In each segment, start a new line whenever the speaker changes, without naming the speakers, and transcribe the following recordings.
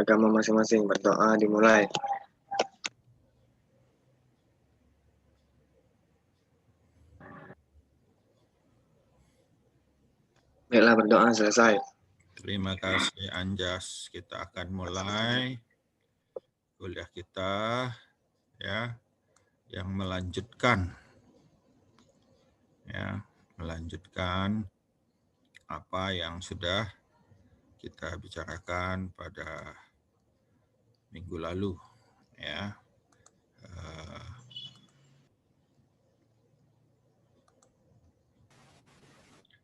agama masing-masing. Berdoa dimulai. Baiklah, berdoa selesai.
Terima kasih Anjas. Kita akan mulai kuliah kita ya yang melanjutkan apa yang sudah kita bicarakan pada minggu lalu ya.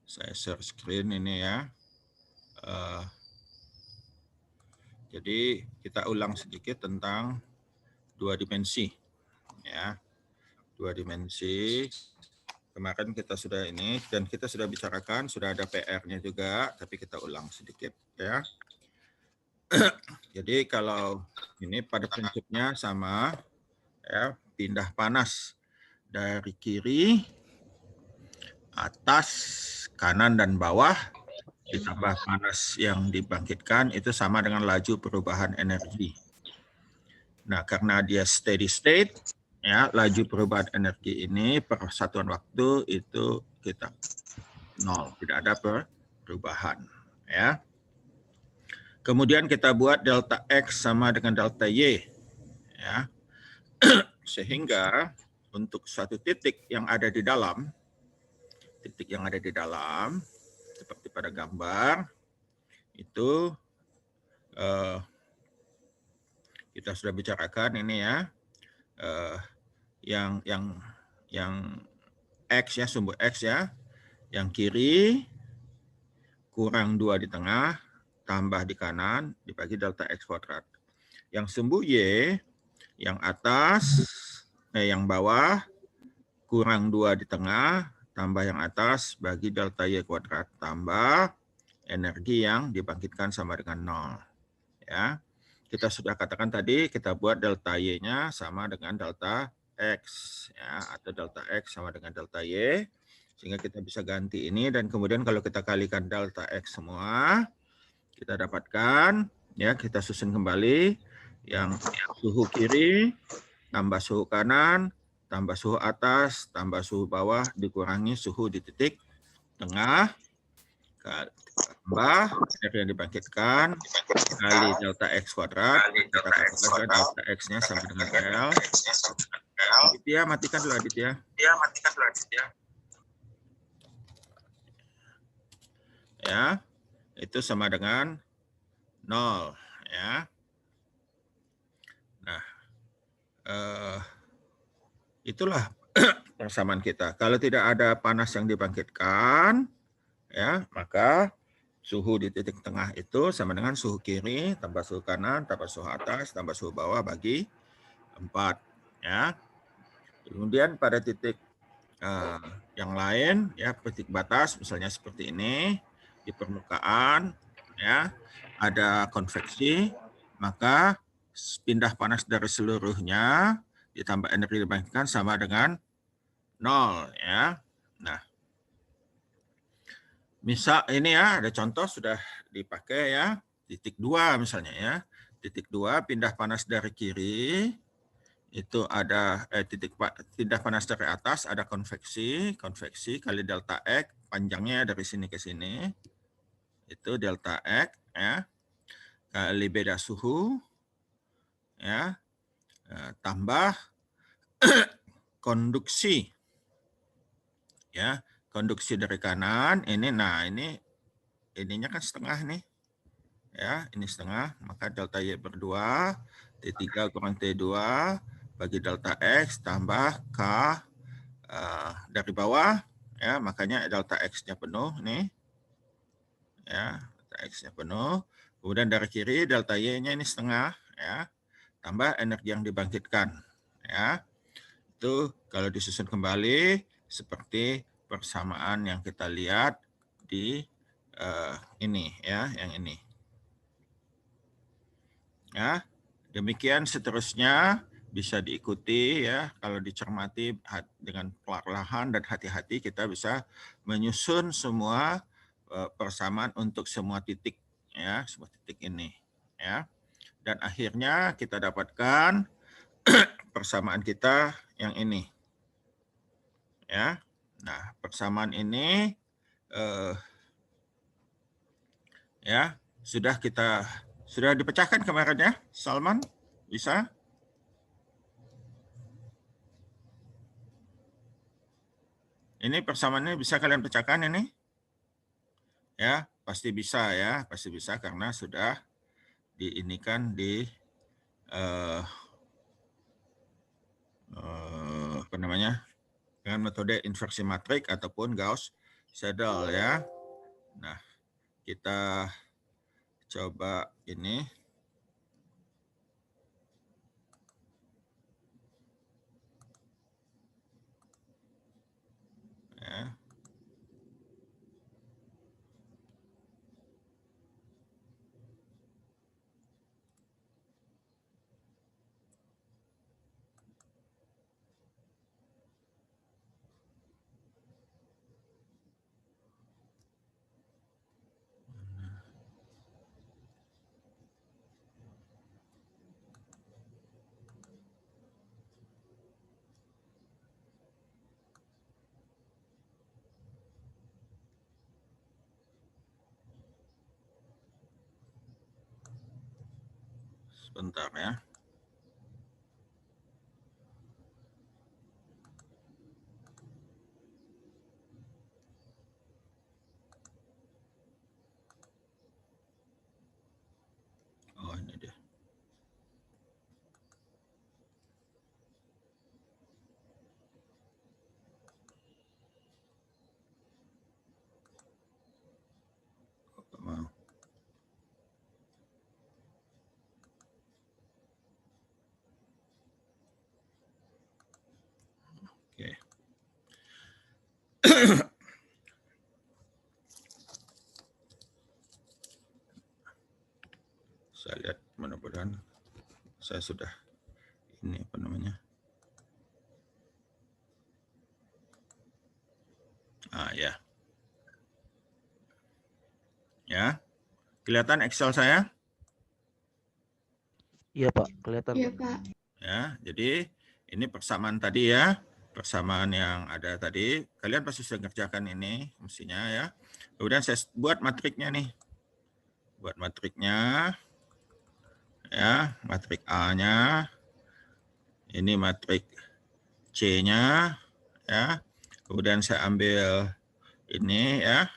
Saya share screen ini ya. Jadi kita ulang sedikit tentang dua dimensi ya. Dua dimensi. Kemarin kita sudah ini dan kita sudah bicarakan, sudah ada PR-nya juga, tapi kita ulang sedikit ya. Jadi kalau ini pada prinsipnya sama ya, pindah panas dari kiri, atas, kanan dan bawah ditambah panas yang dibangkitkan itu sama dengan laju perubahan energi. Nah, karena dia steady state ya, laju perubahan energi ini per satuan waktu itu kita nol, tidak ada perubahan ya. Kemudian kita buat delta X sama dengan delta Y ya. Sehingga untuk suatu titik yang ada di dalam seperti pada gambar itu kita sudah bicarakan ini ya, yang X ya, sumbu X ya, yang kiri kurang 2 di tengah tambah di kanan dibagi delta X kuadrat. Yang sumbu Y yang atas yang bawah kurang 2 di tengah tambah yang atas bagi delta Y kuadrat tambah energi yang dibangkitkan sama dengan 0 ya. Kita sudah katakan tadi kita buat delta Y-nya sama dengan delta X ya, atau delta X sama dengan delta Y, sehingga kita bisa ganti ini dan kemudian kalau kita kalikan delta X semua kita dapatkan ya, kita susun kembali yang suhu kiri tambah suhu kanan tambah suhu atas tambah suhu bawah dikurangi suhu di titik tengah tambah energi yang dibangkitkan kali delta X kuadrat, kita katakan delta X-nya sama dengan L. Aditya, matikan dulu Aditya. Ya, itu sama dengan 0 ya. Nah, itulah persamaan kita. Kalau tidak ada panas yang dibangkitkan, ya, maka suhu di titik tengah itu sama dengan suhu kiri tambah suhu kanan tambah suhu atas tambah suhu bawah bagi 4 ya. Kemudian pada titik yang lain ya, titik batas misalnya seperti ini di permukaan ya, ada konveksi, maka pindah panas dari seluruhnya ditambah energi dibangkitkan sama dengan 0 ya. Nah, misal ini ya, ada contoh sudah dipakai ya, titik 2 misalnya ya. Titik 2 pindah panas dari kiri, itu ada pindah panas dari atas, ada konveksi kali delta X, panjangnya dari sini ke sini, itu delta X ya, kali beda suhu, ya, tambah konduksi, ya, konduksi dari kanan, ini, nah ini, ininya kan setengah nih, ya, ini setengah, maka delta Y berdua, T3 kurang T2, bagi delta X tambah K dari bawah, ya, makanya delta X-nya penuh nih, ya, delta X-nya penuh. Kemudian dari kiri delta Y-nya ini setengah, ya, tambah energi yang dibangkitkan, ya. Itu kalau disusun kembali seperti persamaan yang kita lihat di ini, ya, yang ini. Ya, demikian seterusnya bisa diikuti ya, kalau dicermati dengan perlahan dan hati-hati kita bisa menyusun semua persamaan untuk semua titik ya, semua titik ini ya. Dan akhirnya kita dapatkan persamaan kita yang ini. Ya. Nah, persamaan ini ya sudah dipecahkan kemarin ya, Salman, bisa? Ini persamaannya bisa kalian pecahkan ini? Ya, pasti bisa ya, pasti bisa karena sudah diinikan di apa namanya? Dengan metode inversi matrik ataupun Gauss-Seidel ya. Nah, kita coba ini. Ya. Sebentar ya. Oh, ini dia. Mau. Oke. Saya lihat mudah-mudahan saya sudah ini apa namanya? Ya. Ya. Kelihatan Excel saya?
Iya Pak, kelihatan.
Iya Pak.
Ya, jadi ini persamaan tadi ya. Persamaan yang ada tadi, kalian pasti sudah kerjakan ini mestinya ya. Kemudian saya buat matriknya nih. Buat matriknya. Ya, matrik A-nya. Ini matrik C-nya ya. Kemudian saya ambil ini ya.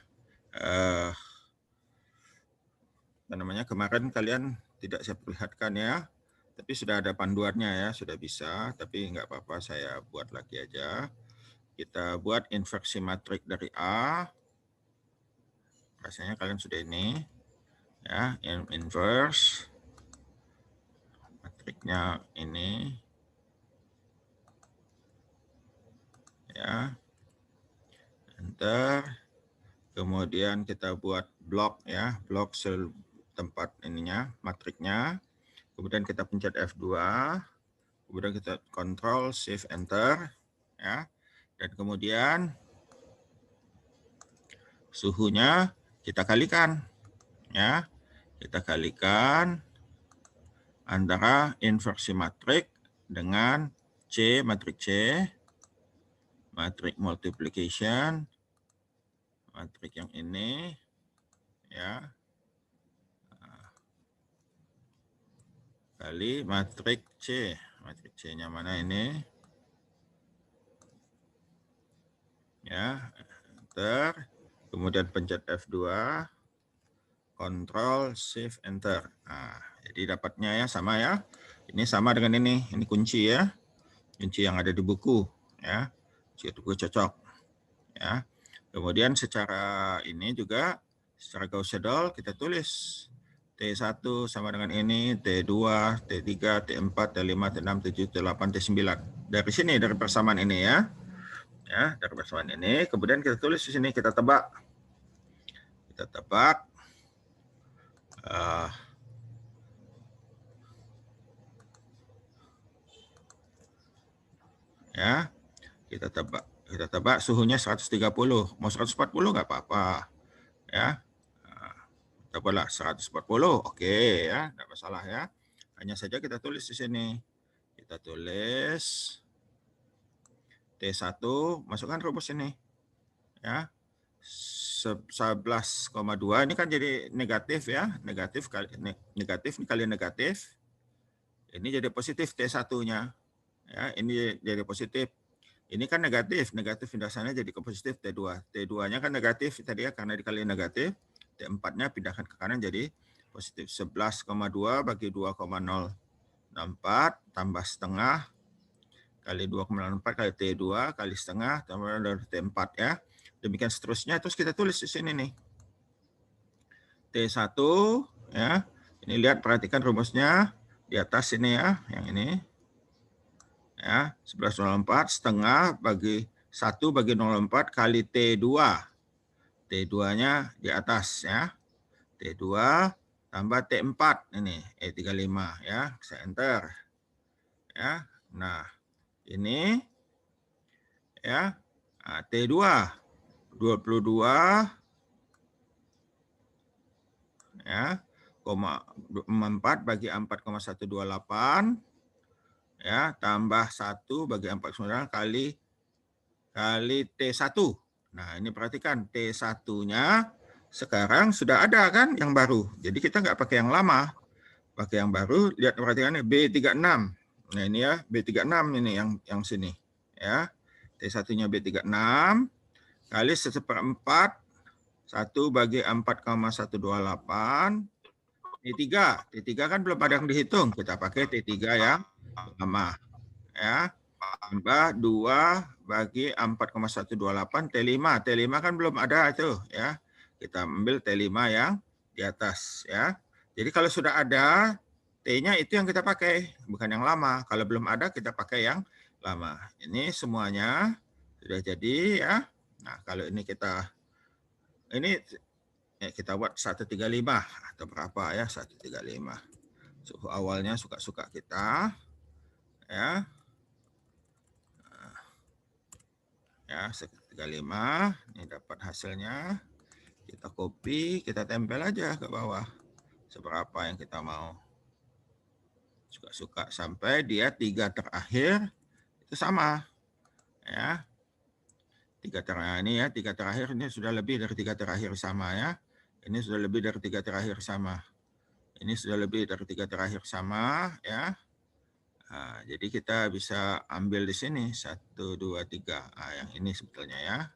Apa namanya? Kemarin kalian tidak saya perlihatkan ya. Tapi sudah ada panduannya ya, sudah bisa. Tapi nggak apa-apa, saya buat lagi aja. Kita buat inversi matrik dari A. Rasanya kalian sudah ini. Ya, inverse. Matriknya ini. Ya. Enter. Kemudian kita buat blok ya, blok tempat ininya, matriknya. Kemudian kita pencet F2. Kemudian kita Ctrl Shift Enter ya. Dan kemudian suhunya kita kalikan ya. Kita kalikan antara inversi matrik dengan C, matrik C, matrik multiplication, matrik yang ini ya, kali matrik C. Matrik C-nya mana ini? Ya, enter. Kemudian pencet F2, Ctrl Shift Enter. Nah, jadi dapatnya ya sama ya. Ini sama dengan ini kunci ya. Kunci yang ada di buku ya. Kunci buku cocok ya. Kemudian secara ini juga secara Gauss-Seidel kita tulis T1 sama dengan ini, T2, T3, T4, T5, T6, T7, T8, T9. Dari sini, dari persamaan ini ya. Ya, dari persamaan ini. Kemudian kita tulis di sini, kita tebak. Kita tebak. Ya, kita tebak suhunya 130. Mau 140 nggak apa-apa. Ya. Kita boleh 140, oke ya, enggak masalah ya. Hanya saja kita tulis di sini. Kita tulis T1, masukkan rumus ini. Ya. 11,2 ini kan jadi negatif ya. Negatif kali negatif kali negatif. Ini jadi positif T1-nya. Ya, ini jadi positif. Ini kan negatif, negatif pindahannya jadi ke positif T2. T2-nya kan negatif tadi ya, karena dikali negatif. T4-nya pindahkan ke kanan jadi positif. 11,2 bagi 2,064 tambah setengah kali 2,04 kali T2 kali setengah tambah dari T4 ya. Demikian seterusnya. Terus kita tulis di sini nih. T1 ya. Ini lihat, perhatikan rumusnya di atas ini ya, yang ini. Ya, 11,04 setengah bagi 1 bagi 0,4 kali T2. T2-nya di atas ya. T2 tambah T4 ini, E35 ya. Saya enter. Ya. Nah, ini ya. Nah, T2 22 ya, 4 bagi 4,128 ya, tambah 1 bagi 4,9 kali T1. Nah, ini perhatikan T1-nya sekarang sudah ada kan yang baru. Jadi kita nggak pakai yang lama. Pakai yang baru, lihat perhatikan ini B36. Nah, ini ya B36 ini yang sini ya. T1-nya B36 kali 1/4 1 bagi 4,128 T3. T3 kan belum ada yang dihitung. Kita pakai T3 yang lama. Ya. Tambah 2 bagi 4,128 T5. T5 kan belum ada itu ya. Kita ambil T5 yang di atas ya. Jadi kalau sudah ada T-nya itu yang kita pakai, bukan yang lama. Kalau belum ada kita pakai yang lama. Ini semuanya sudah jadi ya. Nah, kalau ini kita buat 135 atau berapa ya, 135. Suhu awalnya suka-suka kita ya. Ya, 135. Ini dapat hasilnya. Kita copy, kita tempel aja ke bawah. Seberapa yang kita mau. Suka-suka sampai dia 3 terakhir itu sama. Ya. 3 terakhir ini ya, 3 terakhir ini sudah lebih dari 3 terakhir sama ya. Ini sudah lebih dari 3 terakhir sama. Ini sudah lebih dari 3 terakhir sama ya. Nah, jadi kita bisa ambil di sini 1, 2, 3. Nah, yang ini sebetulnya ya.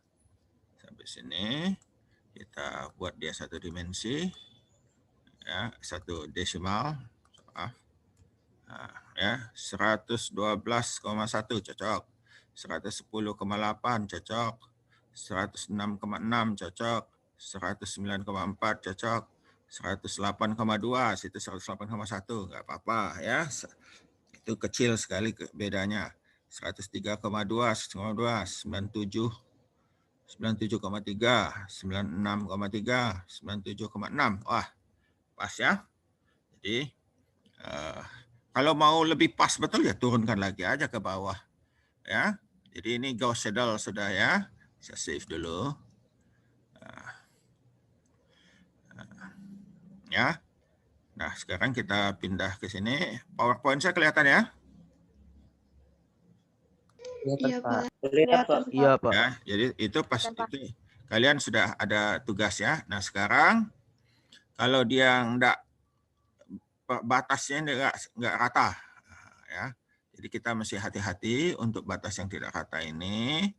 Sampai sini kita buat dia 1 dimensi. Ya, 1 desimal. Nah, ya, 112,1 cocok. 110,8 cocok. 106,6 cocok. 109,4 cocok. 108,2 situ 108,1 nggak apa-apa ya. Itu kecil sekali bedanya. 103,2, 97, 97,3, 96,3, 97,6. Wah, pas ya. Jadi kalau mau lebih pas betul ya turunkan lagi aja ke bawah. Ya. Jadi ini Gauss Seidel sudah ya. Saya save dulu. Ya. Nah, sekarang kita pindah ke sini. PowerPoint saya kelihatan ya?
Iya, Pak.
Iya, Pak.
Ya, jadi itu pas itu kalian sudah ada tugas ya. Nah, sekarang kalau dia enggak batasnya enggak rata ya. Jadi kita mesti hati-hati untuk batas yang tidak rata ini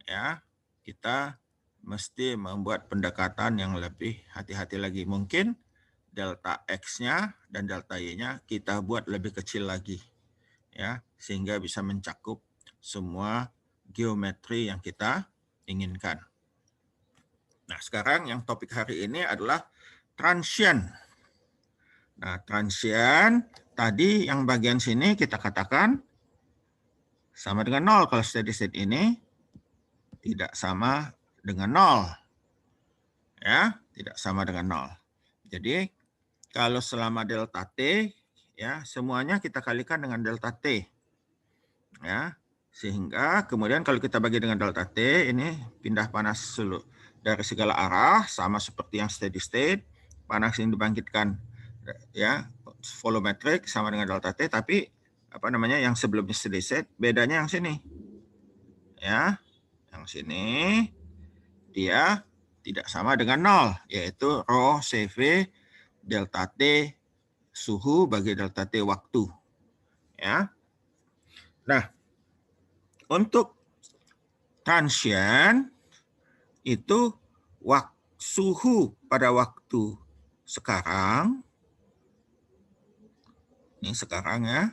ya. Kita mesti membuat pendekatan yang lebih hati-hati lagi. Mungkin delta X-nya dan delta Y-nya kita buat lebih kecil lagi ya, sehingga bisa mencakup semua geometri yang kita inginkan. Nah, sekarang yang topik hari ini adalah transient. Nah, transient tadi yang bagian sini kita katakan sama dengan 0. Kalau steady state ini tidak sama dengan 0. Ya, tidak sama dengan 0. Jadi, kalau selama delta T, ya semuanya kita kalikan dengan delta T. Ya, sehingga kemudian kalau kita bagi dengan delta T, ini pindah panas dari segala arah, sama seperti yang steady state. Panas yang dibangkitkan ya volumetric sama dengan delta T, tapi apa namanya yang sebelumnya steady state, bedanya yang sini. Ya, yang sini dia tidak sama dengan 0, yaitu rho CV delta T suhu bagi delta T waktu. Ya. Nah, untuk transient itu suhu pada waktu sekarang, ini sekarang ya,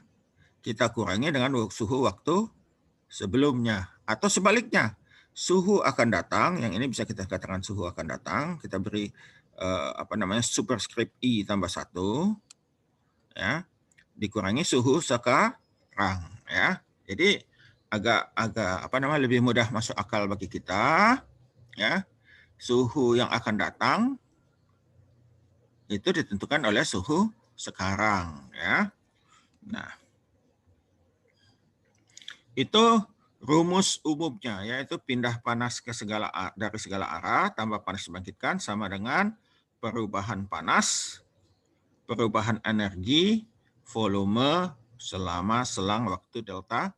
kita kurangi dengan suhu waktu sebelumnya. Atau sebaliknya, suhu akan datang, yang ini bisa kita katakan suhu akan datang, kita beri superscript I tambah 1, ya, dikurangi suhu sekarang. Ya. Jadi agak lebih mudah masuk akal bagi kita. Ya. Suhu yang akan datang itu ditentukan oleh suhu sekarang. Ya. Nah, itu rumus umumnya, yaitu pindah panas dari segala arah tambah panas dibangkitkan sama dengan perubahan panas, perubahan energi, volume selama selang waktu delta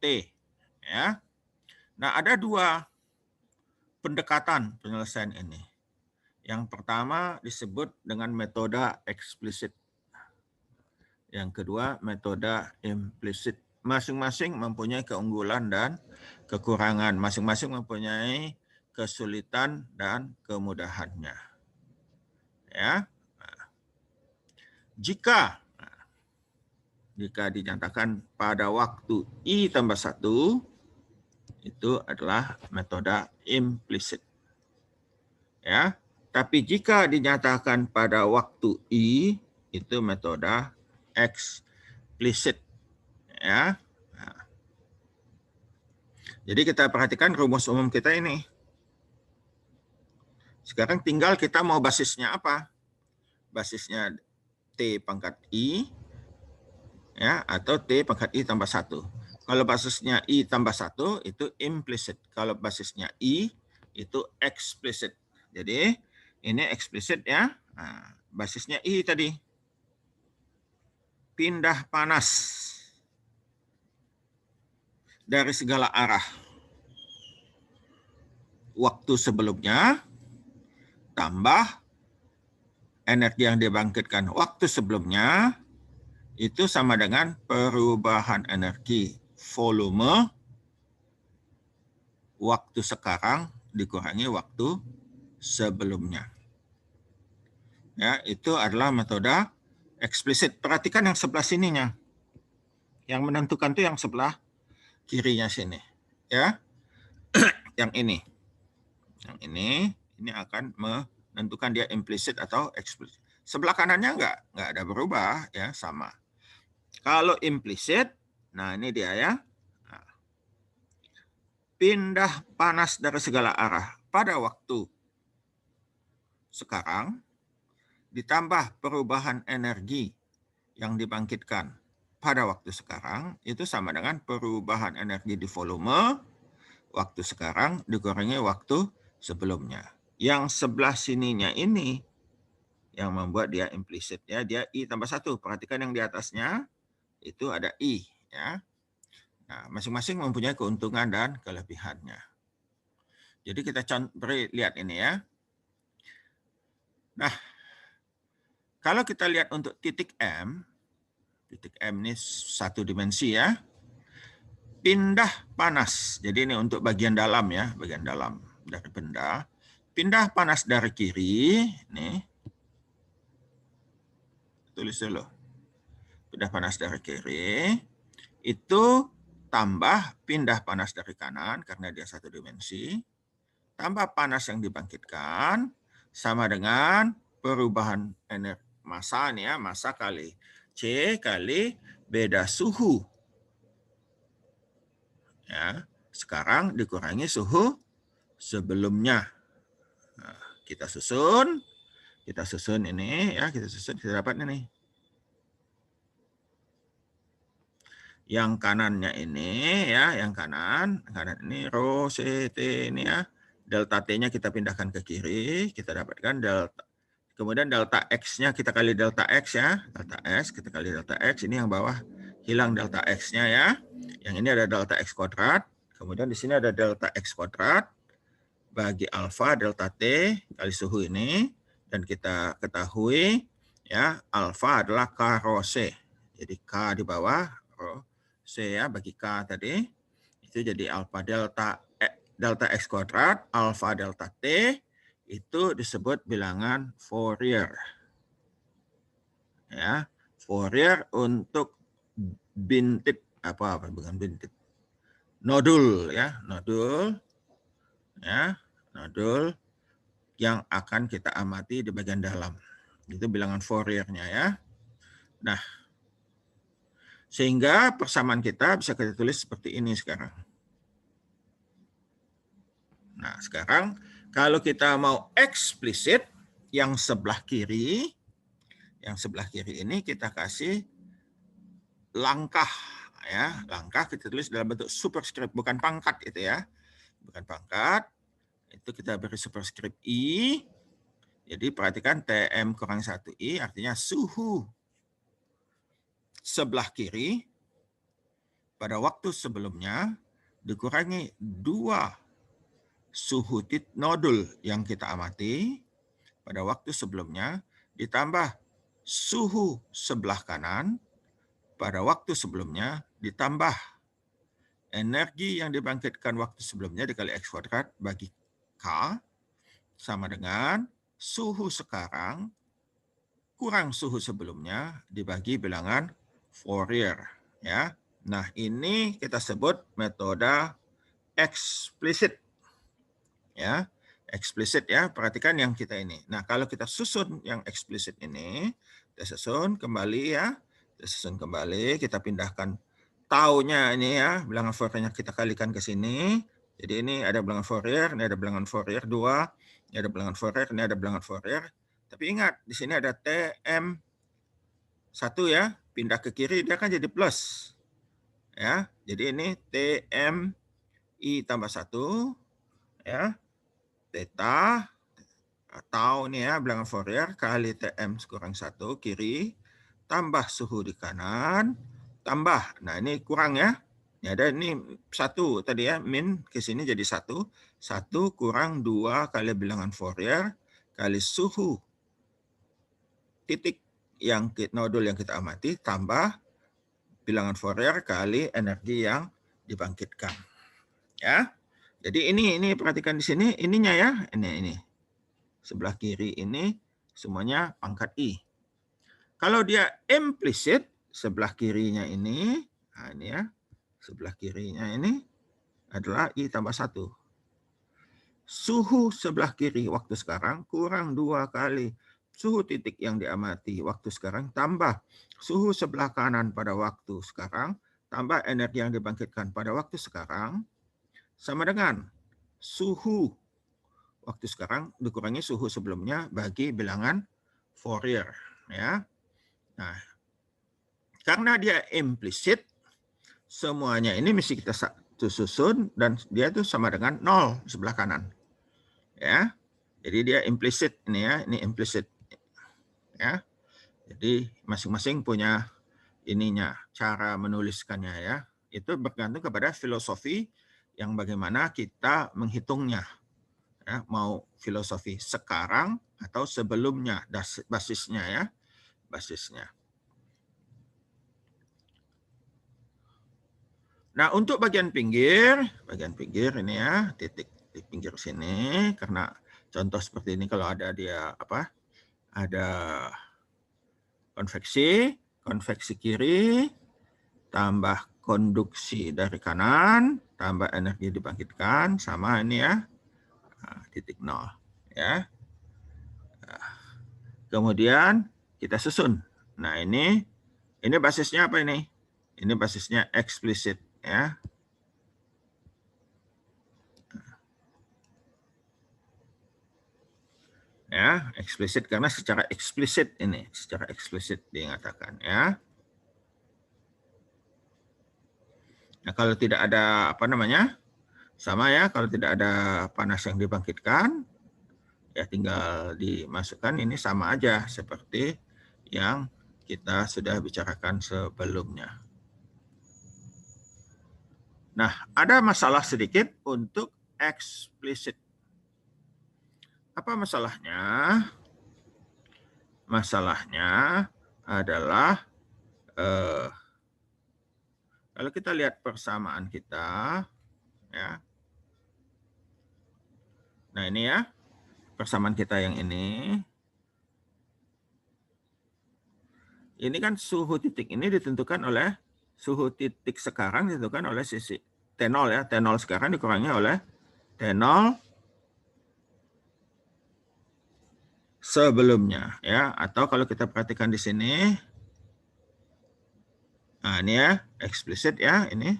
T. Ya. Nah, ada dua pendekatan penyelesaian ini. Yang pertama disebut dengan metode eksplisit. Yang kedua metode implisit. Masing-masing mempunyai keunggulan dan kekurangan. Masing-masing mempunyai kesulitan dan kemudahannya. Ya. Jika dinyatakan pada waktu I tambah 1, itu adalah metode implisit. Ya. Tapi jika dinyatakan pada waktu I, itu metode eksplisit. Ya. Nah. Jadi kita perhatikan rumus umum kita ini. Sekarang tinggal kita mau basisnya apa? Basisnya T pangkat I, ya, atau T pangkat I tambah 1. Kalau basisnya I tambah 1 itu implicit. Kalau basisnya I itu explicit. Jadi ini eksplisit ya. Nah, basisnya I tadi. Pindah panas dari segala arah waktu sebelumnya tambah energi yang dibangkitkan waktu sebelumnya itu sama dengan perubahan energi volume waktu sekarang dikurangi waktu sebelumnya. Ya, itu adalah metode eksplisit. Perhatikan yang sebelah sininya. Yang menentukan itu yang sebelah kirinya sini. Ya. Yang ini. Yang ini akan menentukan dia implisit atau eksplisit. Sebelah kanannya nggak ada berubah, ya, sama. Kalau implisit, nah ini dia ya. Nah, pindah panas dari segala arah pada waktu sekarang ditambah perubahan energi yang dibangkitkan pada waktu sekarang itu sama dengan perubahan energi di volume waktu sekarang dikurangi waktu sebelumnya. Yang sebelah sininya ini yang membuat dia implisit, ya, dia I tambah 1. Perhatikan yang di atasnya itu ada I, ya. Nah, masing-masing mempunyai keuntungan dan kelebihannya. Jadi kita beri lihat ini ya. Nah, kalau kita lihat untuk titik M ini satu dimensi ya, pindah panas. Jadi ini untuk bagian dalam ya, bagian dalam dari benda. Pindah panas dari kiri, nih. Tulis dulu. Pindah panas dari kiri, itu tambah pindah panas dari kanan karena dia satu dimensi, tambah panas yang dibangkitkan sama dengan perubahan energi massa nih ya, massa kali C kali beda suhu. Ya, sekarang dikurangi suhu sebelumnya. Nah, kita susun ini ya, kita dapat ini. Yang kanannya ini ya, yang kanan ini rho CT ini ya. Delta T-nya kita pindahkan ke kiri, kita dapatkan delta kemudian delta X-nya kita kali delta X ya. Delta X, kita kali delta X. Ini yang bawah hilang delta X-nya ya. Yang ini ada delta X kuadrat. Kemudian di sini ada delta X kuadrat. Bagi alfa delta T kali suhu ini. Dan kita ketahui ya alfa adalah K rho C. Jadi K di bawah, rho C ya bagi K tadi. Itu jadi alfa delta X kuadrat, alfa delta T. Itu disebut bilangan Fourier. Ya, Fourier untuk bintik bukan bintik. Nodul ya, nodul ya, nodul yang akan kita amati di bagian dalam. Itu bilangan Fourier-nya ya. Nah, sehingga persamaan kita bisa kita tulis seperti ini sekarang. Nah, sekarang kalau kita mau eksplisit yang sebelah kiri ini kita kasih langkah ya, langkah kita tulis dalam bentuk superscript, bukan pangkat itu ya. Bukan pangkat. Itu kita beri superscript I. Jadi perhatikan TM kurang 1I artinya suhu sebelah kiri pada waktu sebelumnya dikurangi 2 suhu nodul yang kita amati pada waktu sebelumnya ditambah suhu sebelah kanan pada waktu sebelumnya ditambah energi yang dibangkitkan waktu sebelumnya dikali X kuadrat bagi K sama dengan suhu sekarang kurang suhu sebelumnya dibagi bilangan Fourier ya. Nah, ini kita sebut metode eksplisit. Ya, eksplisit ya. Perhatikan yang kita ini. Nah, kalau kita susun yang eksplisit ini, kita susun kembali ya. Kita susun kembali, kita pindahkan taunya ini ya, bilangan Fourier-nya kita kalikan ke sini. Jadi ini ada bilangan Fourier, ini ada bilangan Fourier 2, ini ada bilangan Fourier, ini ada bilangan Fourier. Tapi ingat, di sini ada TM 1 ya, pindah ke kiri dia kan jadi plus. Ya, jadi ini TM I tambah 1 ya. Theta atau ini ya bilangan Fourier kali TM kurang 1 kiri tambah suhu di kanan tambah. Nah, ini kurang ya. Ini ada ini 1 tadi ya, min ke sini jadi 1. 1 kurang 2 kali bilangan Fourier kali suhu titik yang nodul yang kita amati tambah bilangan Fourier kali energi yang dibangkitkan. Ya. Jadi ini perhatikan di sini ininya ya. Ini. Sebelah kiri ini semuanya pangkat I. Kalau dia implisit sebelah kirinya ini, nah ini ya. Sebelah kirinya ini adalah I tambah 1. Suhu sebelah kiri waktu sekarang kurang 2 kali suhu titik yang diamati waktu sekarang tambah suhu sebelah kanan pada waktu sekarang tambah energi yang dibangkitkan pada waktu sekarang sama dengan suhu waktu sekarang dikurangi suhu sebelumnya bagi bilangan Fourier ya. Nah, karena dia implisit semuanya ini mesti kita susun dan dia itu sama dengan 0 sebelah kanan. Ya. Jadi dia implisit ini ya, ini implisit. Ya. Jadi masing-masing punya ininya, cara menuliskannya ya. Itu bergantung kepada filosofi yang bagaimana kita menghitungnya. Ya, mau filosofi sekarang atau sebelumnya basisnya ya, basisnya. Nah, untuk bagian pinggir ini ya, titik di pinggir sini karena contoh seperti ini kalau ada dia ada konveksi kiri tambah konduksi dari kanan tambah energi dibangkitkan sama ini ya. Titik 0 ya. Kemudian kita susun. Nah, ini basisnya apa ini? Ini basisnya eksplisit ya. Ya, eksplisit karena secara eksplisit dinyatakan ya. Nah, kalau tidak ada sama ya, kalau tidak ada panas yang dibangkitkan, Ya tinggal dimasukkan, ini sama aja seperti yang kita sudah bicarakan sebelumnya. Nah, ada masalah sedikit untuk eksplisit. Apa masalahnya? Masalahnya adalah kalau kita lihat persamaan kita, ya. Nah ini ya, persamaan kita yang ini. Ini kan suhu titik ini ditentukan oleh, suhu titik sekarang ditentukan oleh sisi T0 ya. T0 sekarang dikurangi oleh T0 sebelumnya ya. Atau kalau kita perhatikan di sini, nah ini ya, eksplisit ya, ini.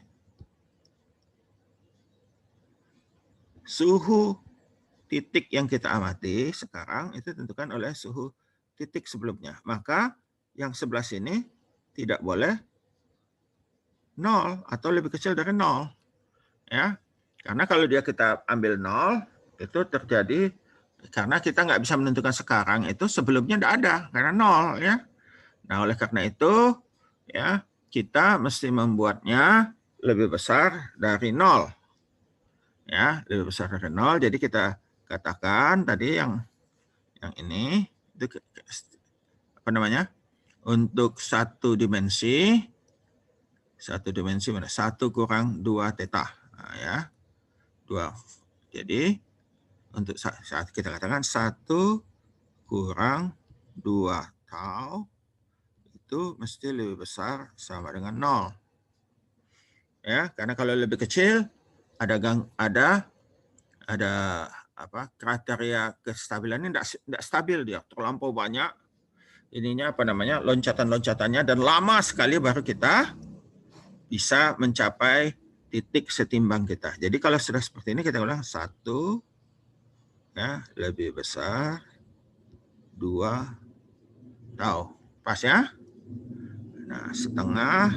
Suhu titik yang kita amati sekarang itu ditentukan oleh suhu titik sebelumnya. Maka yang sebelah sini tidak boleh 0 atau lebih kecil dari 0. Ya. Karena kalau dia kita ambil 0, itu terjadi karena kita nggak bisa menentukan sekarang, itu sebelumnya tidak ada karena 0 ya. Nah, oleh karena itu ya, kita mesti membuatnya lebih besar dari 0. Ya, lebih besar dari 0. Jadi kita katakan tadi yang ini itu apa namanya? Untuk satu dimensi mana? 1 kurang 2 theta. Nah, ya. 2. Jadi untuk saat kita katakan 1 kurang 2 tau itu mesti lebih besar sama dengan 0. Ya, karena kalau lebih kecil ada apa kriteria kestabilannya tidak stabil, dia terlampau banyak ininya apa namanya loncatan-loncatannya dan lama sekali baru kita bisa mencapai titik setimbang kita. Jadi kalau sudah seperti ini kita ulang 1 ya lebih besar 2 tau. Pas ya? Nah, setengah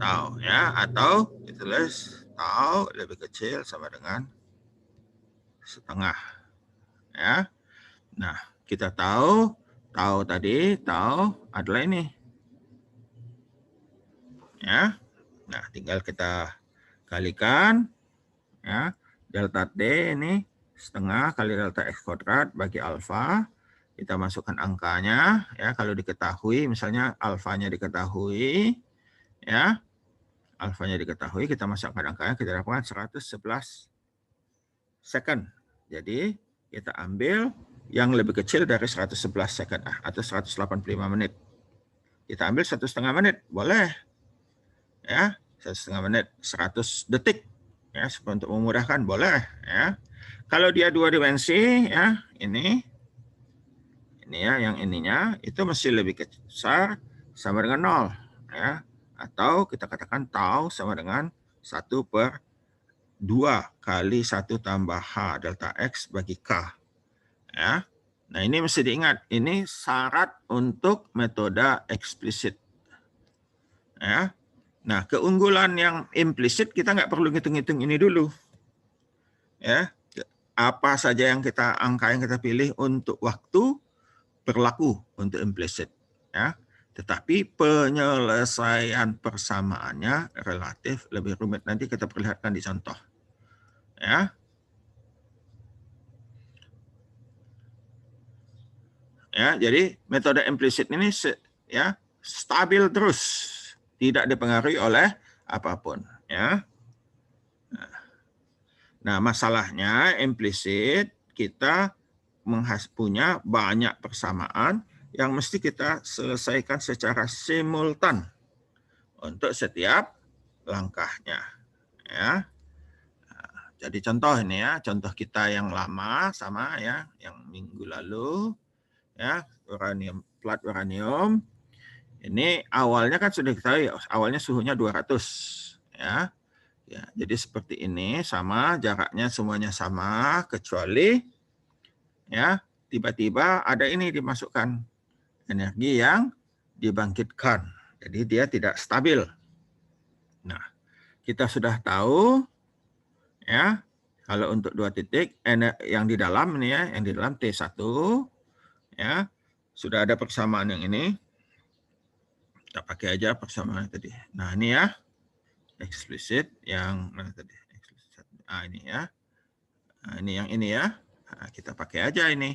tau ya, atau ditulis tau lebih kecil sama dengan setengah ya. Nah, kita tahu tadi adalah ini ya. Nah, tinggal kita kalikan ya, delta T ini setengah kali delta X kuadrat bagi alfa. Kita masukkan angkanya ya, kalau diketahui misalnya alfanya diketahui ya. Alfanya diketahui, kita masukkan angkanya, kita dapatkan 111 second. Jadi kita ambil yang lebih kecil dari 111 second atau 185 menit. Kita ambil 1,5 menit, boleh. Ya, 1,5 menit, 100 detik. Ya, untuk memudahkan boleh ya. Kalau dia 2 dimensi ya, ini ya yang ininya itu mesti lebih besar sama dengan 0 ya. Atau kita katakan tau sama dengan 1/2 kali 1 tambah H delta X bagi K. Ya. Nah ini mesti diingat, ini syarat untuk metode eksplisit. Ya. Nah keunggulan yang implisit kita nggak perlu ngitung-ngitung ini dulu. Ya. Apa saja yang angka yang kita pilih untuk waktu berlaku untuk implisit. Ya. Tetapi penyelesaian persamaannya relatif lebih rumit. Nanti kita perlihatkan di contoh. Ya. Ya, jadi metode implisit ini ya stabil terus, tidak dipengaruhi oleh apapun. Ya. Nah, masalahnya implisit kita punya banyak persamaan yang mesti kita selesaikan secara simultan untuk setiap langkahnya. Ya. Jadi contoh ini ya, contoh kita yang lama sama ya, yang minggu lalu ya, plat uranium. Ini awalnya kan sudah diketahui, awalnya suhunya 200 ya. Ya, jadi seperti ini sama, jaraknya semuanya sama kecuali ya tiba-tiba ada ini dimasukkan energi yang dibangkitkan. Jadi dia tidak stabil. Nah, kita sudah tahu Ya. Kalau untuk 2 titik yang di dalam ini ya, yang di dalam T1 ya. Sudah ada persamaan yang ini. Kita pakai aja persamaan tadi. Nah, ini ya. Eksplisit yang mana tadi? Ini ya. Nah, ini yang ini ya. Nah, kita pakai aja ini.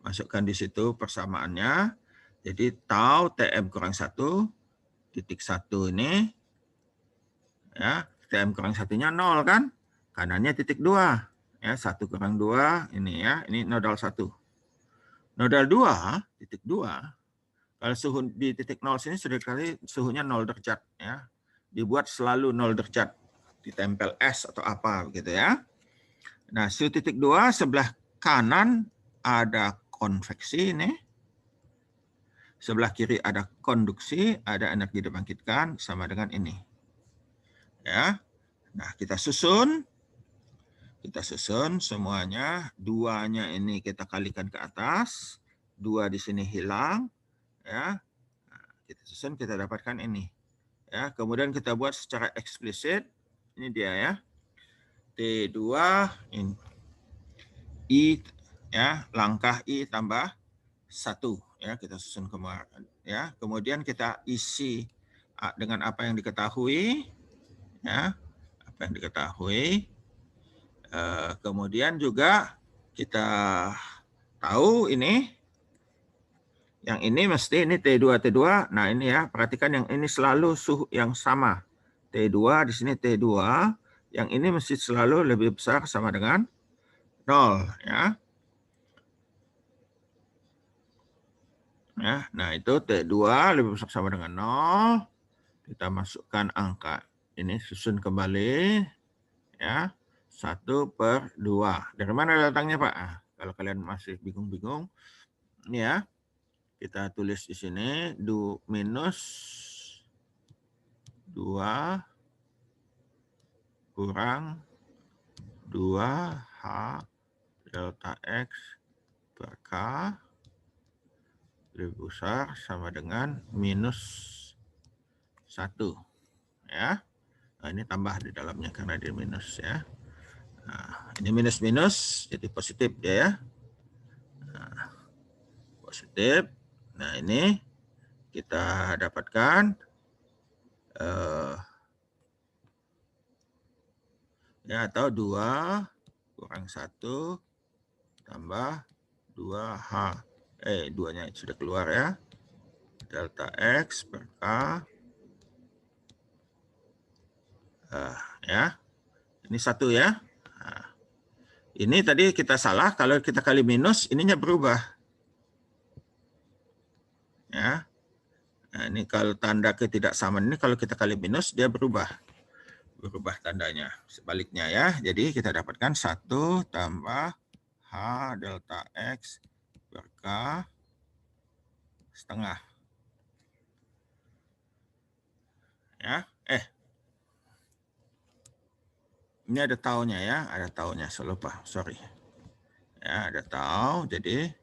Masukkan di situ persamaannya. Jadi tau TM kurang 1 titik 1 ini ya, TM kurang 1-nya 0 kan? Kanannya titik 2. Ya, 1 kurang 2 ini ya, ini nodal 1. Nodal 2, titik 2. Kalau suhu di titik 0 sini sudah kali suhunya 0 derajat ya. Dibuat selalu 0 derajat. Ditempel es atau apa begitu ya. Nah, suhu titik 2 sebelah kanan ada konveksi ini. Sebelah kiri ada konduksi, ada energi dibangkitkan sama dengan ini. Ya. Nah, kita susun semuanya. 2-nya ini kita kalikan ke atas. 2 di sini hilang. Ya. Nah, kita susun, kita dapatkan ini. Ya, kemudian kita buat secara eksplisit. Ini dia ya. T2 ini. I ya, langkah I tambah 1 ya, kita susun kemarin ya. Kemudian kita isi dengan apa yang diketahui ya. Apa yang diketahui. Kemudian juga kita tahu ini, yang ini mesti ini T2, T2. Nah ini ya, perhatikan yang ini selalu suhu yang sama. T2, di sini T2. Yang ini mesti selalu lebih besar sama dengan 0. Ya. Ya, nah itu T2 lebih besar sama dengan 0. Kita masukkan angka. Ini susun kembali. Ya. 1/2. Dari mana datangnya Pak? Kalau kalian masih bingung-bingung, ini ya. Kita tulis di sini minus 2 kurang 2H delta X per K lebih besar sama dengan minus 1. Ya. Nah, ini tambah di dalamnya karena dia minus ya. Nah, ini minus-minus jadi positif dia ya. Nah, positif. Nah, ini kita dapatkan ya, atau 2 kurang 1 tambah 2H. 2-nya sudah keluar ya. Delta X per K. Ya. Ini 1 ya. Nah, ini tadi kita salah, kalau kita kali minus, ininya berubah. Ya. Nah, ini kalau tanda ketidaksamaan ini kalau kita kali minus dia berubah tandanya. Sebaliknya ya. Jadi kita dapatkan 1 tambah H delta X per K setengah. Ya. Ini ada taunya ya, ada taunya, saya lupa, sorry. Ya, ada tau, jadi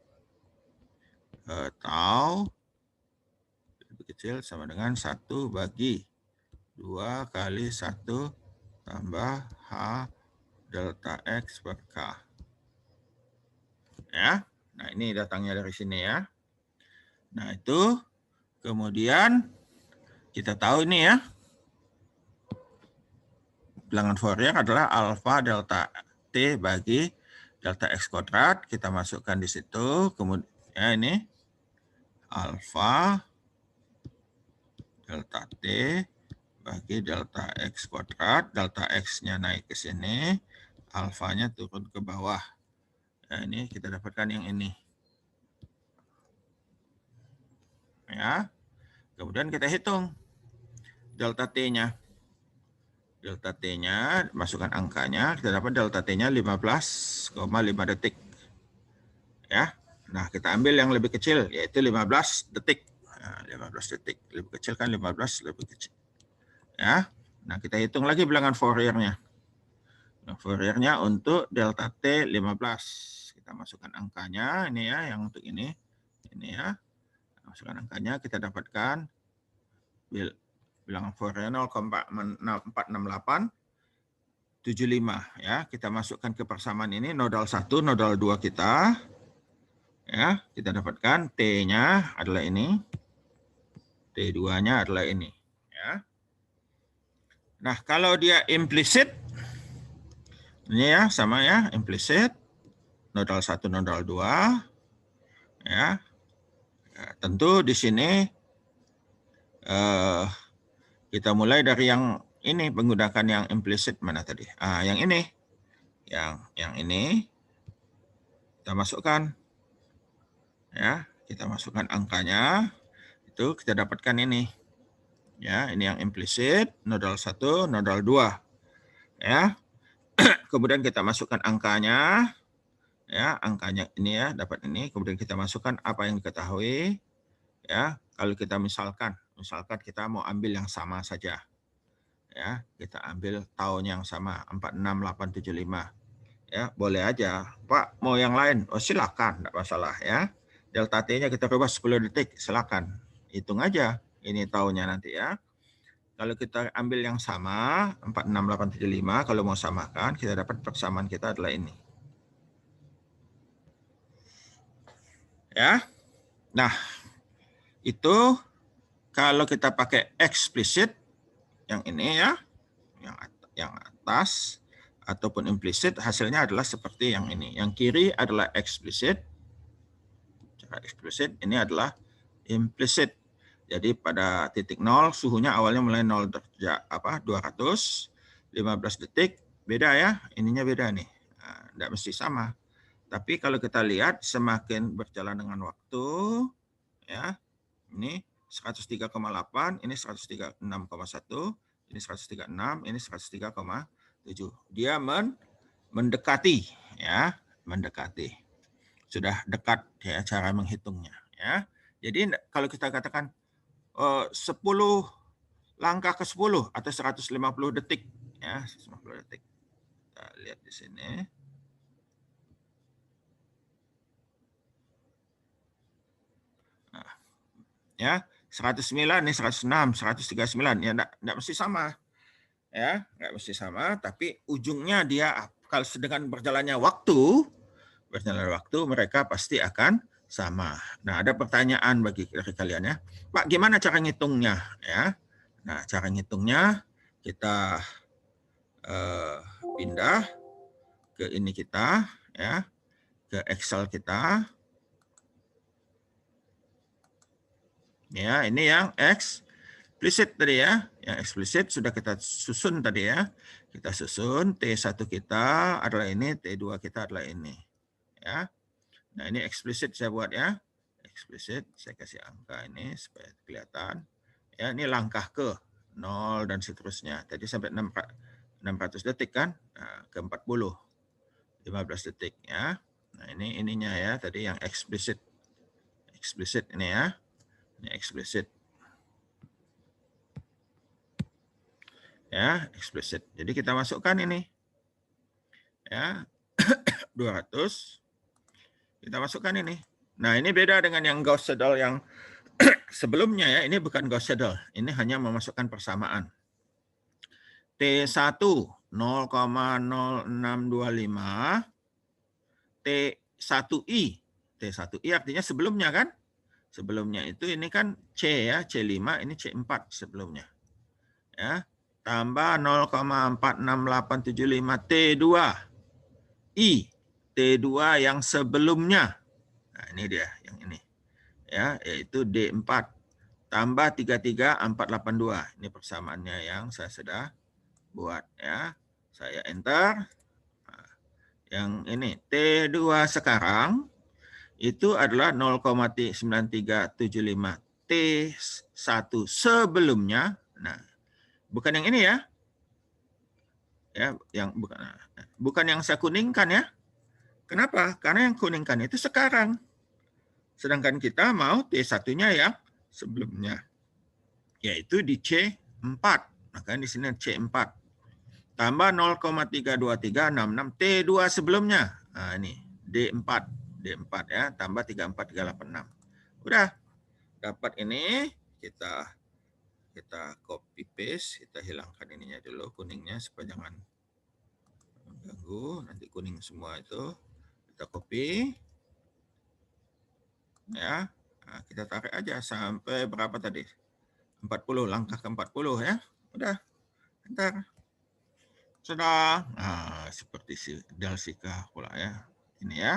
tau lebih kecil sama dengan 1 bagi 2 kali 1 tambah H delta X per K. Ya, nah ini datangnya dari sini ya. Nah itu, kemudian kita tahu ini ya, bilangan Fourier adalah alfa delta T bagi delta X kuadrat. Kita masukkan di situ, kemudian ya ini alfa delta T bagi delta X kuadrat. Delta X-nya naik ke sini, alfanya turun ke bawah. Ya, ini kita dapatkan yang ini. Ya. Kemudian kita hitung delta T-nya. Delta T-nya, masukkan angkanya, kita dapat delta T-nya 15,5 detik. Ya. Nah, kita ambil yang lebih kecil, yaitu 15 detik. Nah, 15 detik. Lebih kecil kan 15 lebih kecil. Ya. Nah, kita hitung lagi bilangan Fourier-nya. Nah, Fourier-nya untuk delta T 15. Kita masukkan angkanya, ini ya, yang untuk ini. Ini ya. Masukkan angkanya, kita dapatkan bilangan Fourier 0,468 ya. Kita masukkan ke persamaan ini nodal 1, nodal 2 kita. Ya, kita dapatkan T-nya adalah ini. T2-nya adalah ini, ya. Nah, kalau dia implisit ini ya sama ya, implisit nodal 1, nodal 2, ya. Nah, tentu di sini kita mulai dari yang ini, menggunakan yang implisit mana tadi? Yang ini. Yang ini kita masukkan. Ya, kita masukkan angkanya. Itu kita dapatkan ini. Ya, ini yang implisit, nodal 1, nodal 2. Ya. Kemudian kita masukkan angkanya. Ya, angkanya ini ya, dapat ini. Kemudian kita masukkan apa yang diketahui. Ya, kalau kita misalkan kita mau ambil yang sama saja. Ya, kita ambil tahun yang sama 46875. Ya, boleh aja. Pak, mau yang lain? Oh, silakan, enggak masalah ya. Delta T-nya kita rubah 10 detik, silakan. Hitung aja ini tahunnya nanti ya. Kalau kita ambil yang sama 46875, kalau mau samakan kita dapat persamaan kita adalah ini. Ya. Nah, itu kalau kita pakai eksplisit yang ini ya, yang atas ataupun implisit, hasilnya adalah seperti yang ini. Yang kiri adalah eksplisit. Cara eksplisit ini adalah implisit. Jadi pada titik 0 suhunya awalnya mulai 0 derajat 200, 15 detik beda ya, ininya beda nih. Nah, tidak mesti sama. Tapi kalau kita lihat semakin berjalan dengan waktu ya, ini 103,8, ini 136,1, ini 136, ini 103,7. Dia mendekati ya, mendekati. Sudah dekat ya cara menghitungnya ya. Jadi kalau kita katakan 10 langkah ke 10 atau 150 detik ya, 150 detik. Kita lihat di sini. Nah, ya, 109 nih 106, 139 ya enggak mesti sama. Ya, enggak mesti sama, tapi ujungnya dia kalau sedang berjalannya waktu mereka pasti akan sama. Nah, ada pertanyaan bagi dari kalian ya. Pak, gimana cara ngitungnya ya? Nah, cara ngitungnya kita pindah ke ini kita ya, ke Excel kita. Ya, ini yang eksplisit tadi ya. Yang eksplisit sudah kita susun tadi ya. Kita susun T1 kita adalah ini, T2 kita adalah ini. Ya. Nah, ini eksplisit saya buat ya. Eksplisit, saya kasih angka ini supaya kelihatan. Ya, ini langkah ke 0 dan seterusnya. Tadi sampai 600 detik kan? Nah, ke 40. 15 detik ya. Nah, ini ininya ya, tadi yang eksplisit. Eksplisit ini ya. Ini eksplisit. Ya, eksplisit. Jadi kita masukkan ini. Ya. 200. Kita masukkan ini. Nah, ini beda dengan yang Gauss Seidel yang sebelumnya ya. Ini bukan Gauss Seidel. Ini hanya memasukkan persamaan. T1 0,0625, T1I. T1I artinya sebelumnya kan? Sebelumnya itu ini kan C ya, C5, ini C4 sebelumnya. Ya. Tambah 0,46875 T2I. T2 yang sebelumnya. Nah, ini dia yang ini. Ya, yaitu D4 tambah 33482. Ini persamaannya yang saya sudah buat ya. Saya enter. Nah, yang ini T2 sekarang itu adalah 0,9375 T1 sebelumnya. Nah, bukan yang ini ya. Ya, yang bukan yang saya kuningkan ya. Kenapa? Karena yang kuningkan itu sekarang. Sedangkan kita mau T1-nya yang sebelumnya. Yaitu di C4. Maka di sini C4. Tambah 0,32366 T2 sebelumnya. Nah, ini D4 ya, tambah 34386. Udah dapat ini, kita copy paste, kita hilangkan ininya dulu kuningnya supaya jangan ganggu, nanti kuning semua itu kita copy ya. Nah, kita tarik aja sampai berapa tadi? 40, langkah ke 40 ya. Udah, ntar sudah. Nah, seperti si Delsika pula ya. Ini ya.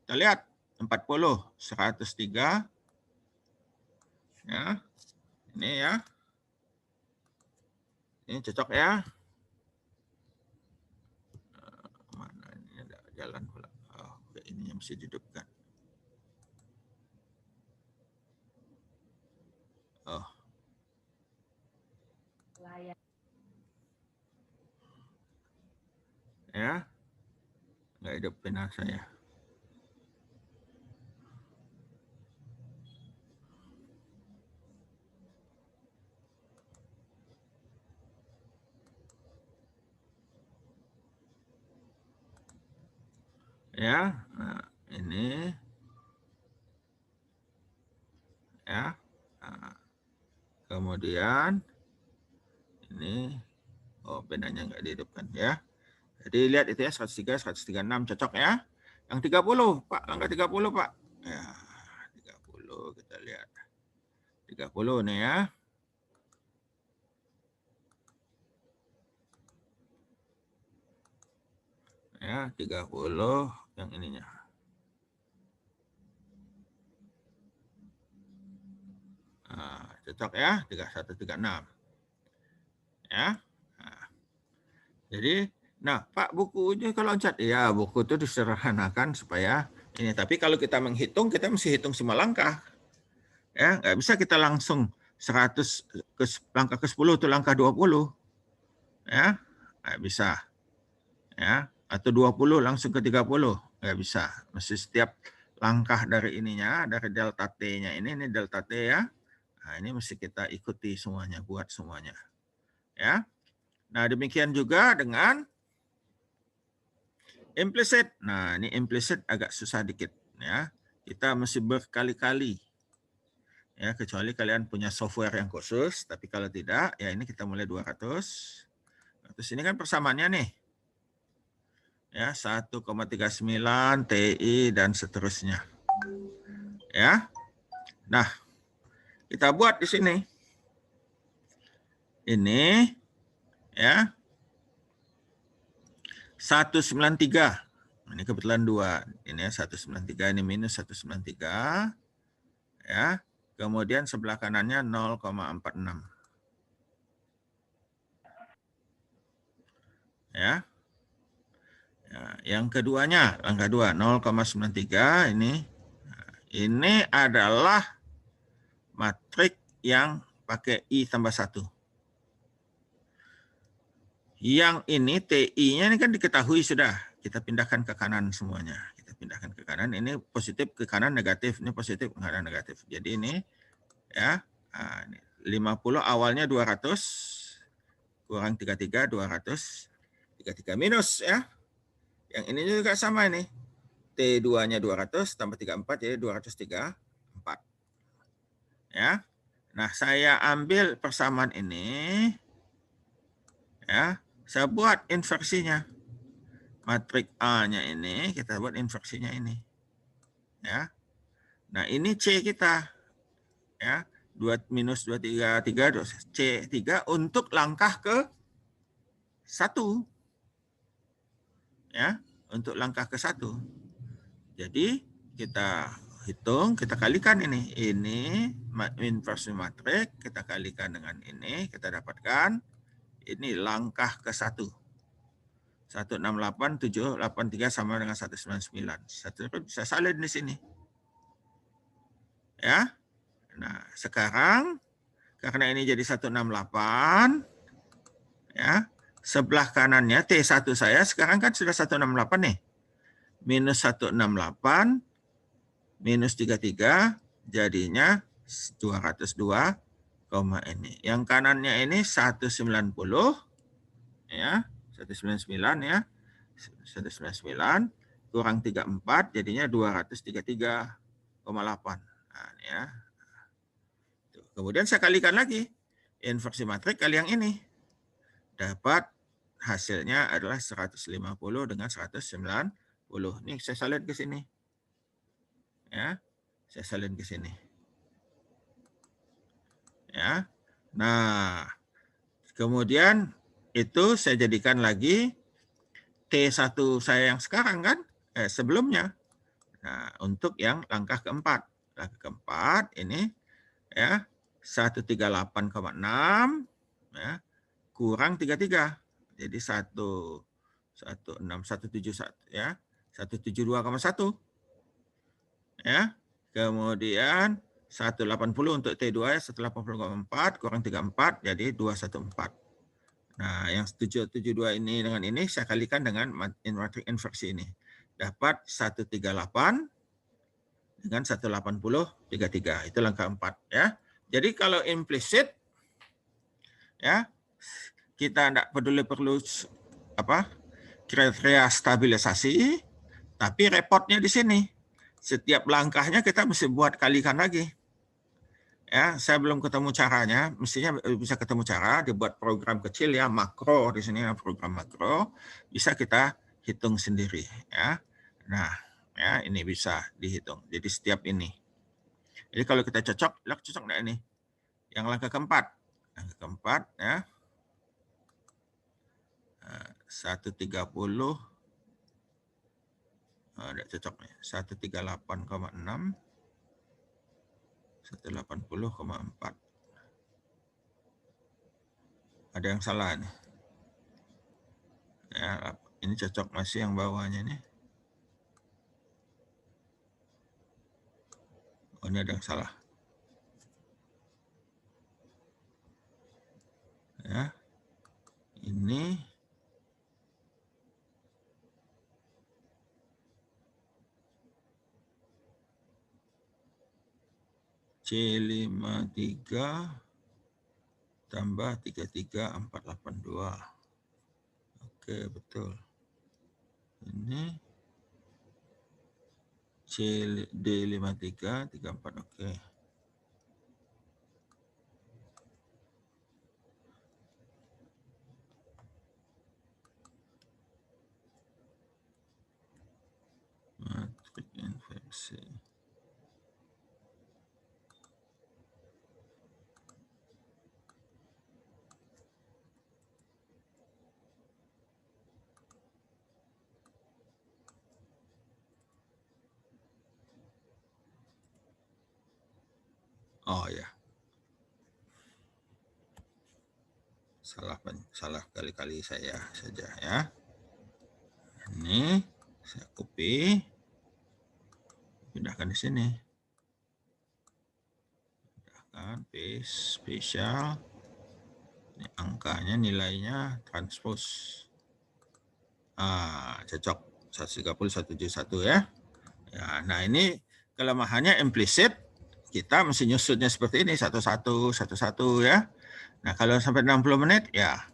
Kita lihat 40, 103 ya. Ini ya. Ini cocok ya. Mana ini ada jalan pula. Oh, ini yang mesti dihidupkan. Oh. Ya. Nggak hidup pena saya. Ya, nah, ini ya. Nah, kemudian ini, oh penanya nggak dihidupkan ya. Jadi lihat itu ya 103, 136 cocok ya. Yang 30, Pak, langkah 30 Pak. Ya, 30 kita lihat. 30 nih ya. Ya, 30 yang ininya. Nah, cocok ya, 31, 36. Ya. Nah, jadi, nah Pak bukunya kalau loncat, ya buku itu disederhanakan supaya ini. Tapi kalau kita menghitung, kita mesti hitung semua langkah. Ya, nggak bisa kita langsung 100 ke langkah ke 10 itu langkah 20. Ya, nggak bisa. Ya, atau 20 langsung ke 30, nggak bisa. Mesti setiap langkah dari ininya, dari delta T-nya ini delta T ya. Nah, ini mesti kita ikuti semuanya, buat semuanya. Ya. Nah, demikian juga dengan implicit. Nah, ini implicit agak susah dikit ya. Kita mesti berkali-kali. Ya, kecuali kalian punya software yang khusus, tapi kalau tidak, ya ini kita mulai 200. Terus ini kan persamaannya nih. Ya, 1,39 TI dan seterusnya. Ya. Nah, kita buat di sini. Ini ya 193. Ini kebetulan 2. Ini 193, ini minus 193. Ya. Kemudian sebelah kanannya 0,46. Ya. Ya, yang keduanya, angka 2, 0,93 ini. Ini adalah matrik yang pakai I tambah 1. Yang ini TI-nya ini kan diketahui sudah. Kita pindahkan ke kanan semuanya. Kita pindahkan ke kanan. Ini positif ke kanan, negatif. Ini positif ke kanan, negatif. Jadi ini ya, nah, ini 50 awalnya 200 kurang 33, 200. 33 minus ya. Yang ini juga sama ini. T2-nya 200 tambah 34 jadi 234. Ya. Nah, saya ambil persamaan ini ya. Saya buat inversinya. Matrik A-nya ini kita buat inversinya ini. Ya. Nah, ini C kita. Ya. 2 minus 233 C3 untuk langkah ke 1. Ya, untuk langkah ke 1. Jadi, kita hitung, kita kalikan ini. Ini inversi matrik, kita kalikan dengan ini, kita dapatkan ini langkah ke 1. 168, 783 sama dengan 199. Satu bisa salin di sini. Ya. Nah, sekarang karena ini jadi 168 ya. Sebelah kanannya T1 saya sekarang kan sudah 168 nih. Minus 168 minus 33 jadinya 202, ini. Yang kanannya ini 190 ya. 199 ya. 199 kurang 34 jadinya 233,8. Nah, ini ya. Kemudian saya kalikan lagi. Inversi matrik kali yang ini. Dapat hasilnya adalah 150 dengan 190. Nih saya salin ke sini. Ya, saya salin ke sini. Ya. Nah, kemudian itu saya jadikan lagi T1 saya yang sekarang kan, sebelumnya. Nah, untuk yang langkah keempat. Langkah keempat ini ya 138,6 ya, kurang 33. Jadi 171 ya, 172,1 ya. Kemudian 180 untuk T2 ya, 180,4 kurang 34 jadi 214. Nah, yang 772 ini dengan ini saya kalikan dengan matematik inversi ini. Dapat 138 dengan 180 33. Itu langkah 4 ya. Jadi kalau implisit ya, kita tidak perlu apa? Kriteria stabilisasi, tapi repotnya di sini. Setiap langkahnya kita mesti buat kalikan lagi. Ya, saya belum ketemu caranya, mestinya bisa ketemu cara, dibuat program kecil ya, makro di sini program makro, bisa kita hitung sendiri ya. Nah, ya ini bisa dihitung. Jadi setiap ini. Jadi kalau kita cocok enggak ini? Yang langkah keempat. Langkah keempat ya. 130 enggak cocok nih. 138,6 180,4. Ada yang salah nih. Ya, ini cocok masih yang bawahnya nih. Oh, ini ada yang salah. Ya. Ini C53 tambah 33482. Oke, betul. Ini CD53 34, oke. Matrik inversi. Oh ya. Salah kali-kali saya saja ya. Ini saya copy. Pindahkan di sini. Pindahkan paste spesial. Ini angkanya nilainya transpose. Cocok 130 171 ya. Ya, nah ini kelemahannya implisit. Kita mesti nyusutnya seperti ini, 11 11 ya. Nah, kalau sampai 60 menit ya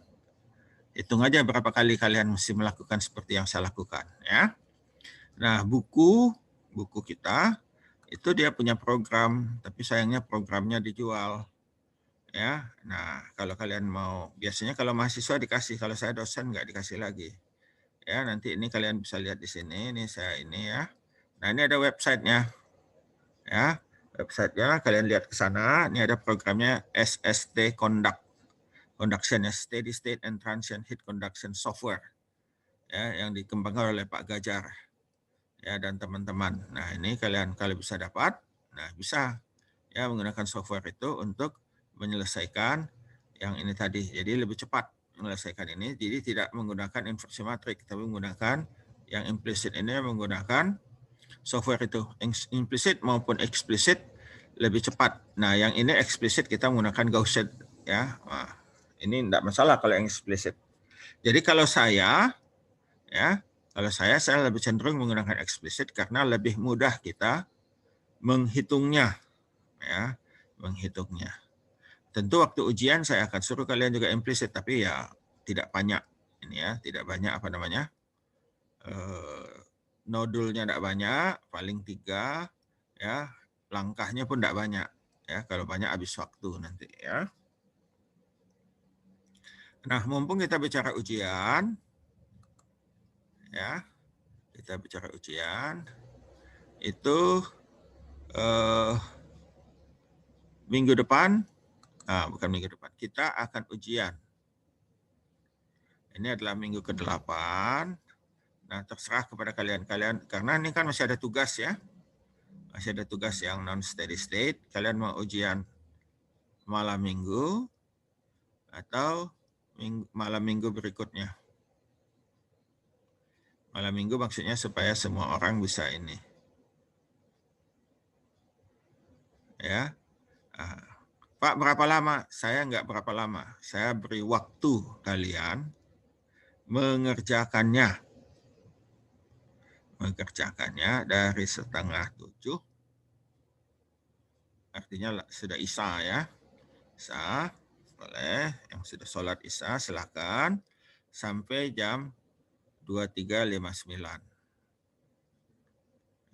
hitung aja berapa kali kalian mesti melakukan seperti yang saya lakukan ya. Nah, buku kita itu dia punya program, tapi sayangnya programnya dijual. Ya. Nah, kalau kalian mau, biasanya kalau mahasiswa dikasih, kalau saya dosen nggak dikasih lagi. Ya, nanti ini kalian bisa lihat di sini, ini saya ini ya. Nah, ini ada websitenya. Ya, websitenya kalian lihat ke sana. Ini ada programnya SST Conduction, Steady State and Transient Heat Conduction Software. Ya, yang dikembangkan oleh Pak Gajar. Ya, dan teman-teman. Nah, ini kalian kalau bisa dapat, nah bisa ya menggunakan software itu untuk menyelesaikan yang ini tadi. Jadi lebih cepat menyelesaikan ini. Jadi tidak menggunakan inversi matrik, tapi menggunakan yang implisit ini menggunakan software itu. Implisit maupun eksplisit lebih cepat. Nah, yang ini eksplisit kita menggunakan Gaussian ya. Nah, ini tidak masalah kalau yang eksplisit. Jadi kalau saya ya, kalau saya lebih cenderung menggunakan eksplisit karena lebih mudah kita menghitungnya ya, menghitungnya. Tentu waktu ujian saya akan suruh kalian juga implisit, tapi ya tidak banyak ini ya, tidak banyak apa namanya, nodulnya tidak banyak, paling 3 ya, langkahnya pun tidak banyak ya, kalau banyak habis waktu nanti ya. Nah, mumpung kita bicara ujian, ya, kita bicara ujian, itu minggu depan, bukan minggu depan, kita akan ujian. Ini adalah minggu ke-8. Nah, terserah kepada kalian, karena ini kan masih ada tugas ya, masih ada tugas yang non steady state. Kalian mau ujian malam minggu atau malam minggu berikutnya. Malam minggu maksudnya supaya semua orang bisa ini. Ya, Pak berapa lama? Saya nggak berapa lama. Saya beri waktu kalian mengerjakannya dari 6:30, artinya sudah Isya ya. Isya, boleh. Yang sudah sholat Isya silakan sampai jam 23.59.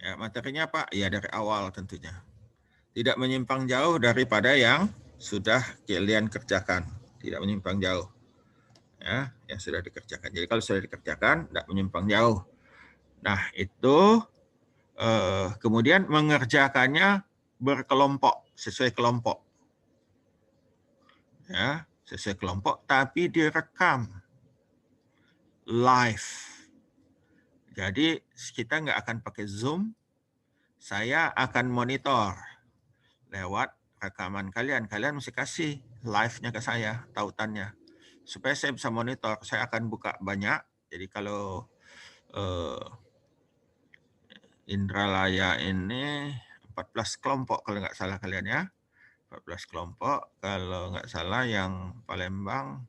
Ya, materinya Pak, ya dari awal tentunya. Tidak menyimpang jauh daripada yang sudah kalian kerjakan. Tidak menyimpang jauh. Ya, yang sudah dikerjakan. Jadi kalau sudah dikerjakan, tidak menyimpang jauh. Nah, itu kemudian mengerjakannya berkelompok, sesuai kelompok. Ya, sesuai kelompok, tapi direkam live. Jadi kita nggak akan pakai Zoom, saya akan monitor lewat rekaman kalian. Kalian mesti kasih live-nya ke saya, tautannya. Supaya saya bisa monitor, saya akan buka banyak. Jadi kalau Indralaya ini 14 kelompok kalau nggak salah kalian ya. 14 kelompok, kalau nggak salah yang Palembang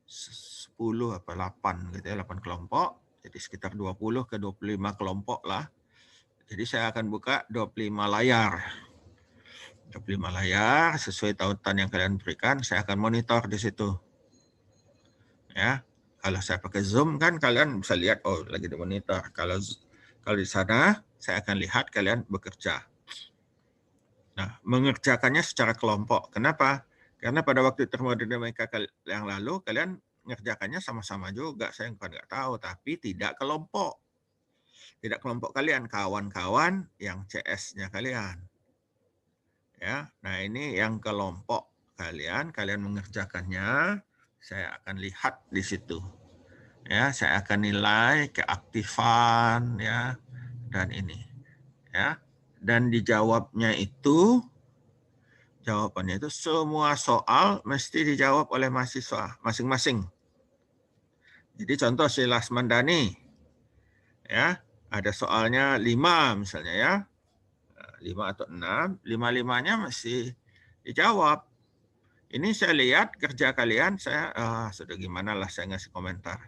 10 apa 8 gitu ya, 8 kelompok. Jadi sekitar 20 ke 25 kelompok lah. Jadi saya akan buka 25 layar. 25 layar sesuai tautan yang kalian berikan, saya akan monitor di situ. Ya. Kalau saya pakai Zoom kan kalian bisa lihat oh lagi di monitor. Kalau di sana saya akan lihat kalian bekerja. Nah, mengerjakannya secara kelompok. Kenapa? Karena pada waktu termodinamika yang lalu kalian mengerjakannya sama-sama juga. Saya bukan nggak tahu, tapi tidak kelompok. Tidak kelompok kalian, kawan-kawan yang CS-nya kalian. Ya, nah ini yang kelompok kalian mengerjakannya. Saya akan lihat di situ. Ya, saya akan nilai keaktifan ya dan ini. Ya. Dan dijawabnya itu jawabannya itu semua soal mesti dijawab oleh mahasiswa masing-masing. Jadi contoh si Lasmandani, ya ada soalnya 5 misalnya ya, 5 atau 6, 5-5-nya mesti dijawab. Ini saya lihat kerja kalian, saya sudah gimana lah saya ngasih komentar.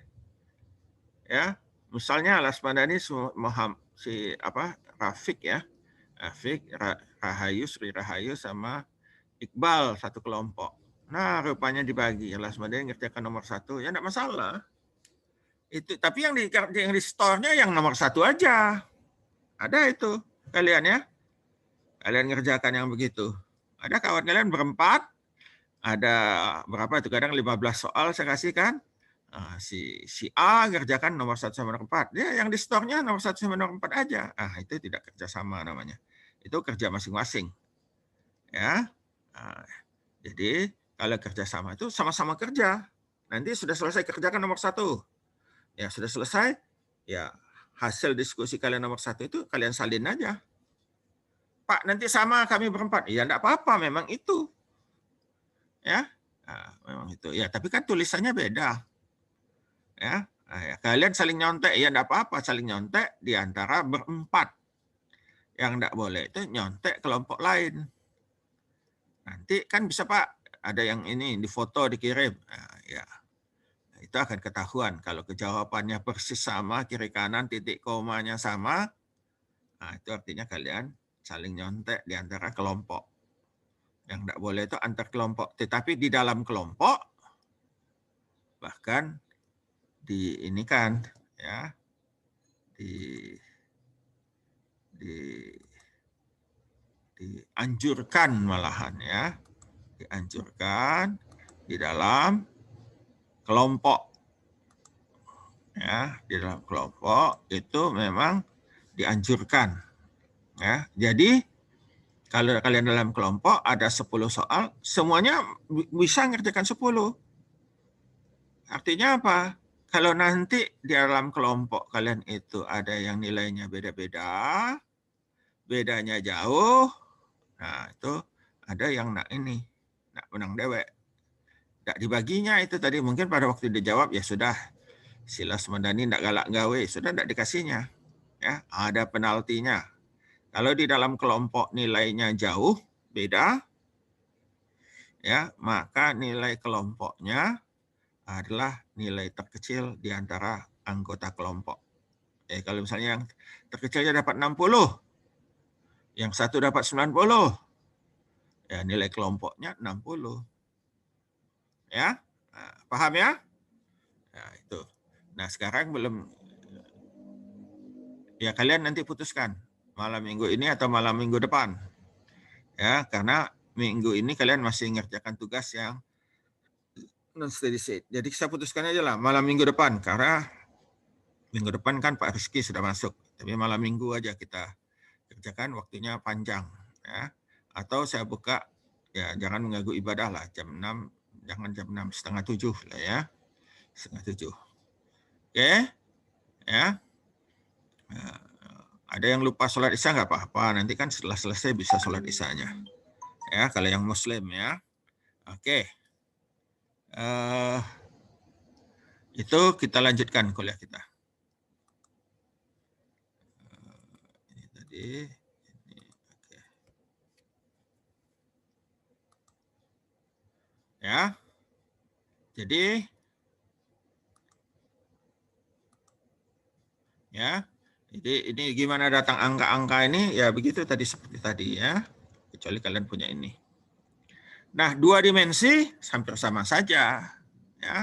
Ya, misalnya Lasmandani si Rafiq ya, Rafiq, Rahayu, Sri Rahayu sama Iqbal satu kelompok. Nah, rupanya dibagi. Lasmandani ngerjakan nomor 1, ya enggak masalah. Itu, tapi yang di store-nya yang nomor 1 aja. Ada itu kalian ya. Kalian ngerjakan yang begitu. Ada kawan kalian berempat, ada berapa itu kadang 15 soal saya kasihkan. Si A ngerjakan nomor 1 sama nomor 4. Dia yang di store-nya nomor 1 sama nomor 4 aja. Itu tidak kerjasama namanya. Itu kerja masing-masing. Ya. Jadi kalau kerjasama itu sama-sama kerja. Nanti sudah selesai kerjakan nomor 1. Ya sudah selesai, ya hasil diskusi kalian nomor 1 itu kalian salin aja. Pak, nanti sama kami berempat. Ya enggak apa-apa, memang itu. Ya, memang itu. Ya, tapi kan tulisannya beda. Ya, kalian saling nyontek, ya enggak apa-apa saling nyontek di antara berempat. Yang enggak boleh itu nyontek kelompok lain. Nanti kan bisa Pak, ada yang ini di foto dikirim. Ya. Itu akan ketahuan kalau kejawabannya persis sama, kiri kanan titik komanya sama, itu artinya kalian saling nyontek di antara kelompok. Yang tidak boleh itu antar kelompok, tetapi di dalam kelompok bahkan diinikan ya, dianjurkan malahan ya, dianjurkan di dalam kelompok. Ya, di dalam kelompok itu memang dianjurkan. Ya, jadi kalau kalian dalam kelompok ada 10 soal, semuanya bisa ngerjakan 10. Artinya apa? Kalau nanti di dalam kelompok kalian itu ada yang nilainya beda-beda, bedanya jauh, nah itu ada yang nak menang dewek. Tidak dibaginya itu tadi, mungkin pada waktu dijawab ya sudah, sila semandani tidak galak gawe, sudah tidak dikasihnya. Ya, ada penaltinya. Kalau di dalam kelompok nilainya jauh, beda, ya, maka nilai kelompoknya adalah nilai terkecil di antara anggota kelompok. Kalau misalnya yang terkecilnya dapat 60, yang satu dapat 90, ya nilai kelompoknya 60. Ya, nah, paham ya? Nah, itu. Nah, sekarang belum, ya kalian nanti putuskan malam minggu ini atau malam minggu depan. Ya, karena minggu ini kalian masih ngerjakan tugas yang non steady state. Jadi saya putuskan aja lah malam minggu depan, karena minggu depan kan Pak Rizky sudah masuk. Tapi malam minggu aja kita kerjakan, waktunya panjang. Ya. Atau saya buka, ya jangan mengganggu ibadah lah, jam 6, jangan jam 6, setengah 7 lah ya. Setengah 7. Oke, ya. Nah, ada yang lupa sholat isya nggak apa-apa, nanti kan setelah selesai bisa sholat isyanya. Ya, kalau yang muslim ya. Oke. Itu kita lanjutkan kuliah kita. Ini tadi. Ini, oke. Ya. Jadi ya. Jadi ini gimana datang angka-angka ini? Ya begitu tadi, seperti tadi ya. Kecuali kalian punya ini. Nah, 2 dimensi hampir sama saja ya,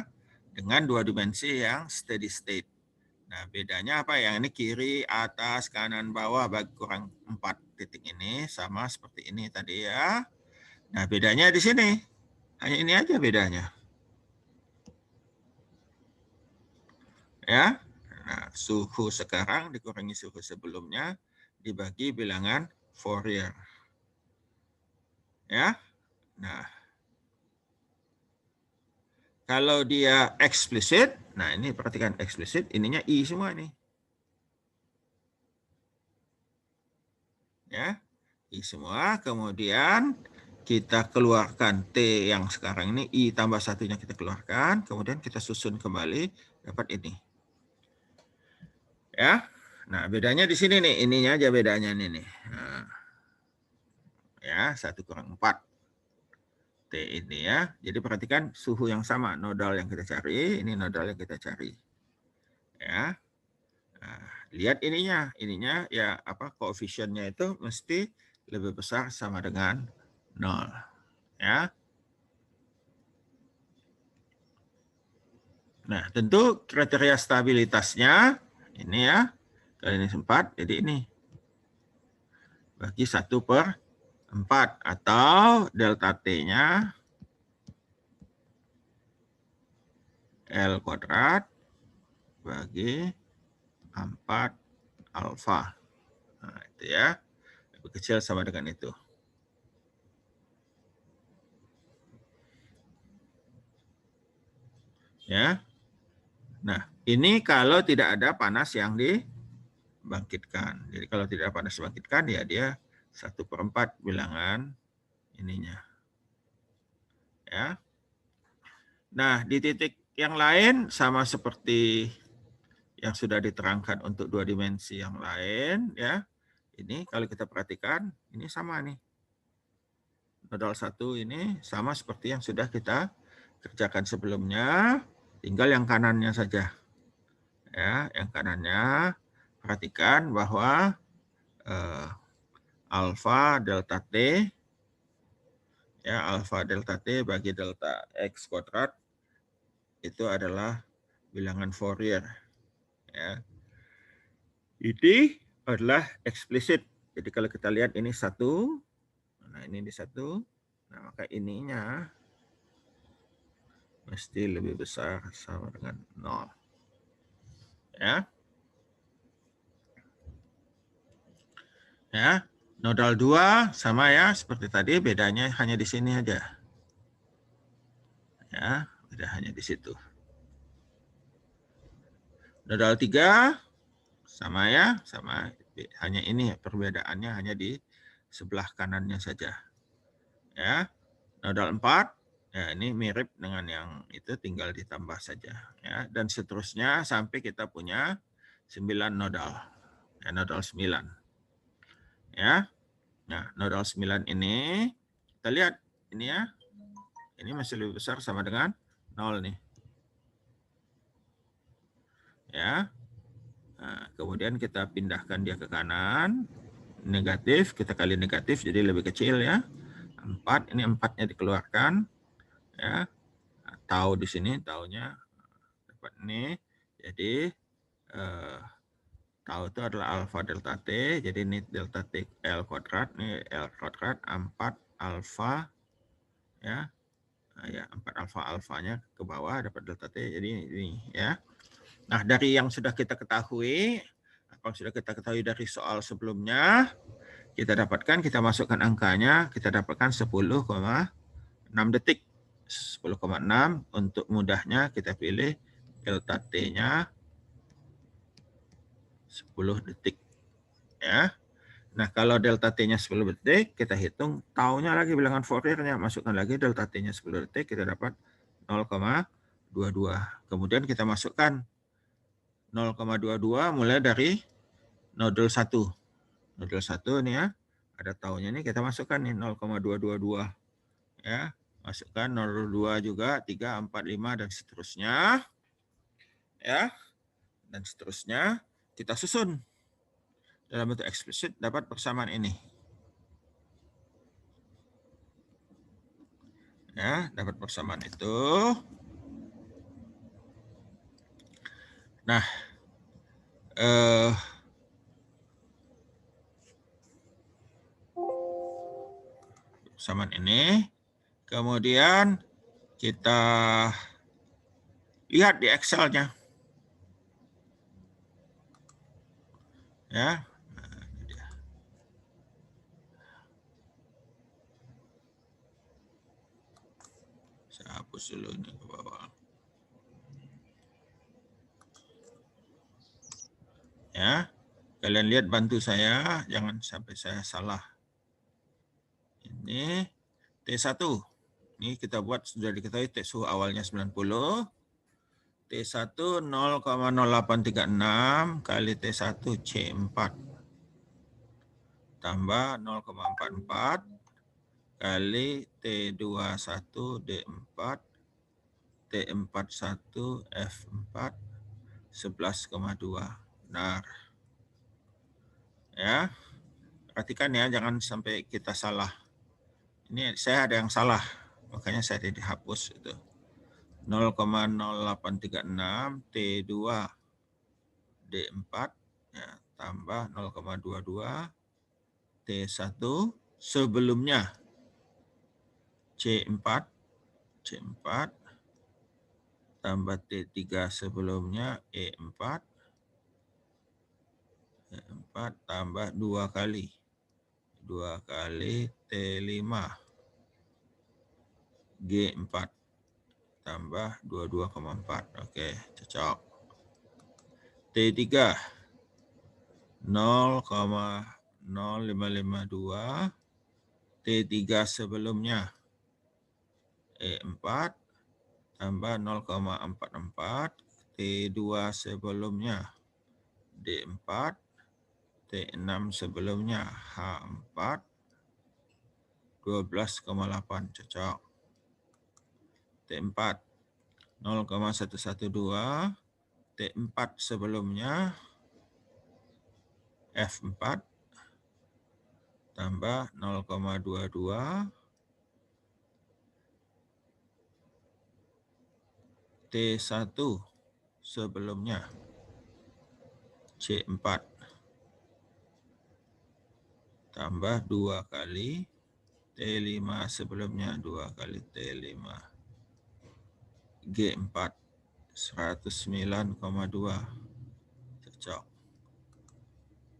dengan 2 dimensi yang steady state. Nah, bedanya apa? Yang ini kiri, atas, kanan, bawah bagi kurang 4 titik ini sama seperti ini tadi ya. Nah, bedanya di sini. Hanya ini aja bedanya. Ya. Nah, suhu sekarang dikurangi suhu sebelumnya dibagi bilangan Fourier. Ya. Nah, kalau dia eksplisit, nah ini perhatikan eksplisit, ininya I semua nih. Ya, I semua, kemudian kita keluarkan T yang sekarang ini, I tambah satunya kita keluarkan, kemudian kita susun kembali, dapat ini. Ya, nah bedanya di sini nih, ininya aja bedanya nih. Nah, ya, 1 kurang 4. T ini ya. Jadi perhatikan suhu yang sama, nodal yang kita cari, ini nodal yang kita cari. Ya. Nah, lihat ininya ya apa koefisiennya itu mesti lebih besar sama dengan 0. Ya. Nah, tentu kriteria stabilitasnya ini ya. Kali ini 4, jadi ini. Bagi 1/4 atau delta T-nya L kuadrat bagi 4 alfa. Nah, itu ya. Lebih kecil sama dengan itu. Ya. Nah, ini kalau tidak ada panas yang dibangkitkan. Jadi kalau tidak ada panas dibangkitkan, ya dia 1/4 bilangan ininya. Ya. Nah, di titik yang lain sama seperti yang sudah diterangkan untuk 2 dimensi yang lain, ya. Ini kalau kita perhatikan, ini sama nih. Nodal 1 ini sama seperti yang sudah kita kerjakan sebelumnya, tinggal yang kanannya saja. Ya, yang kanannya perhatikan bahwa alfa delta T, ya alfa delta T bagi delta X kuadrat itu adalah bilangan Fourier. Ya. Ini adalah eksplisit. Jadi kalau kita lihat ini 1, nah ini di 1, nah maka ininya mesti lebih besar sama dengan 0. Ya. Ya, nodal 2 sama ya seperti tadi, bedanya hanya di sini aja. Ya, beda hanya di situ. Nodal 3 sama ya, sama, hanya ini perbedaannya hanya di sebelah kanannya saja. Ya. Nodal 4 ya ini mirip dengan yang itu, tinggal ditambah saja ya, dan seterusnya sampai kita punya 9 nodal. Ya, nodal 9. Ya. Nah, nodal 9 ini kita lihat ini ya. Ini masih lebih besar sama dengan 0 nih. Ya. Nah, kemudian kita pindahkan dia ke kanan. Negatif, kita kali negatif jadi lebih kecil ya. 4, ini 4-nya dikeluarkan. Ya. Nah, tau di sini, taunya dapat ini. Jadi tau itu adalah alfa delta T. Jadi ini delta T L kuadrat, ini L kuadrat 4 alfa ya. Nah, ya 4 alfanya ke bawah dapat delta T. Jadi ini ya. Nah, dari yang sudah kita ketahui, apa yang sudah kita ketahui dari soal sebelumnya, kita dapatkan, kita masukkan angkanya, kita dapatkan 10,6 detik. 10,6, untuk mudahnya kita pilih delta T-nya 10 detik. Ya. Nah, kalau delta T-nya 10 detik, kita hitung taunya lagi, bilangan Fourier-nya, masukkan lagi delta T-nya 10 detik, kita dapat 0,22. Kemudian kita masukkan 0,22 mulai dari nodal 1. Nodal 1 nih ya, ada taunya nih, kita masukkan nih 0,222. Ya, masukkan 0,2 juga, 3, 4, 5, dan seterusnya. Ya, dan seterusnya kita susun. Dalam bentuk eksplisit dapat persamaan ini. Ya, dapat persamaan itu. Nah, persamaan ini. Kemudian kita lihat di Excel-nya. Ya. Saya hapus dulu ini ke bawah. Ya. Kalian lihat, bantu saya, jangan sampai saya salah. Ini T1. Ini kita buat, sudah diketahui T suhu awalnya 90. T1 0,0836 kali T1 C4 tambah 0,44 kali T21 D4 T41 F4 11,2. Benar. Ya. Perhatikan ya, jangan sampai kita salah. Ini saya ada yang salah, makanya saya dihapus itu. 0,0836 T2 D4 ya, tambah 0,22 T1 sebelumnya C4 tambah T3 sebelumnya E4 tambah 2 kali T5 G4 tambah 22,4. Oke, cocok. T3 0,0552 T3 sebelumnya E4 tambah 0,44 T2 sebelumnya D4 T6 sebelumnya H4 12,8. Cocok. T4 0,112 T4 sebelumnya F4 tambah 0,22 T1 sebelumnya C4 tambah 2 kali T5 sebelumnya 2 kali T5 G4 109,2 cocok.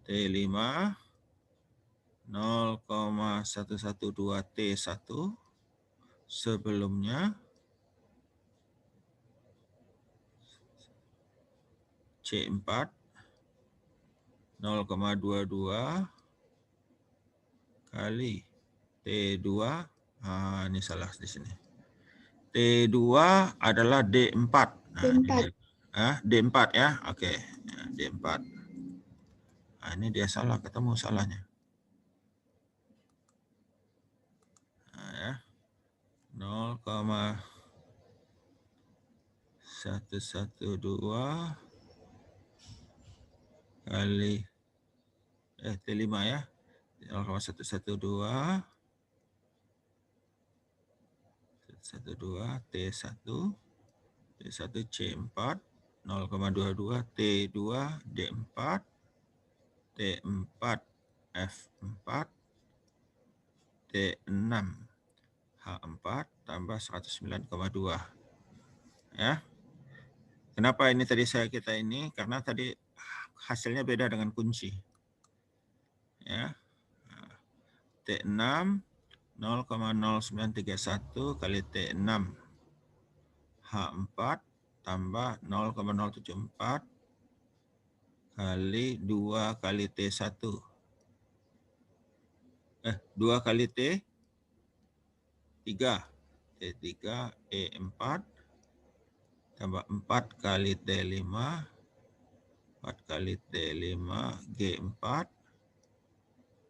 T5 0,112 T1 sebelumnya C4 0,22 kali T2. Ini salah di sini. T2 adalah D4. Nah,
D4.
D4 ya. Oke, ya, D4. Nah, ini dia salah, ketemu salahnya. Nah, ya. 0,112 kali T5 ya. 0,112 T1 C4 0,22 T2 D4 T4 F4 T6 H4 tambah 109,2 ya. Kenapa ini tadi kita ini? Karena tadi hasilnya beda dengan kunci. Ya. T6 0,0931 kali T6 H4 tambah 0,074 kali 2 kali T1. 2 kali T3. T3 E4 tambah 4 kali T5. 4 kali T5 G4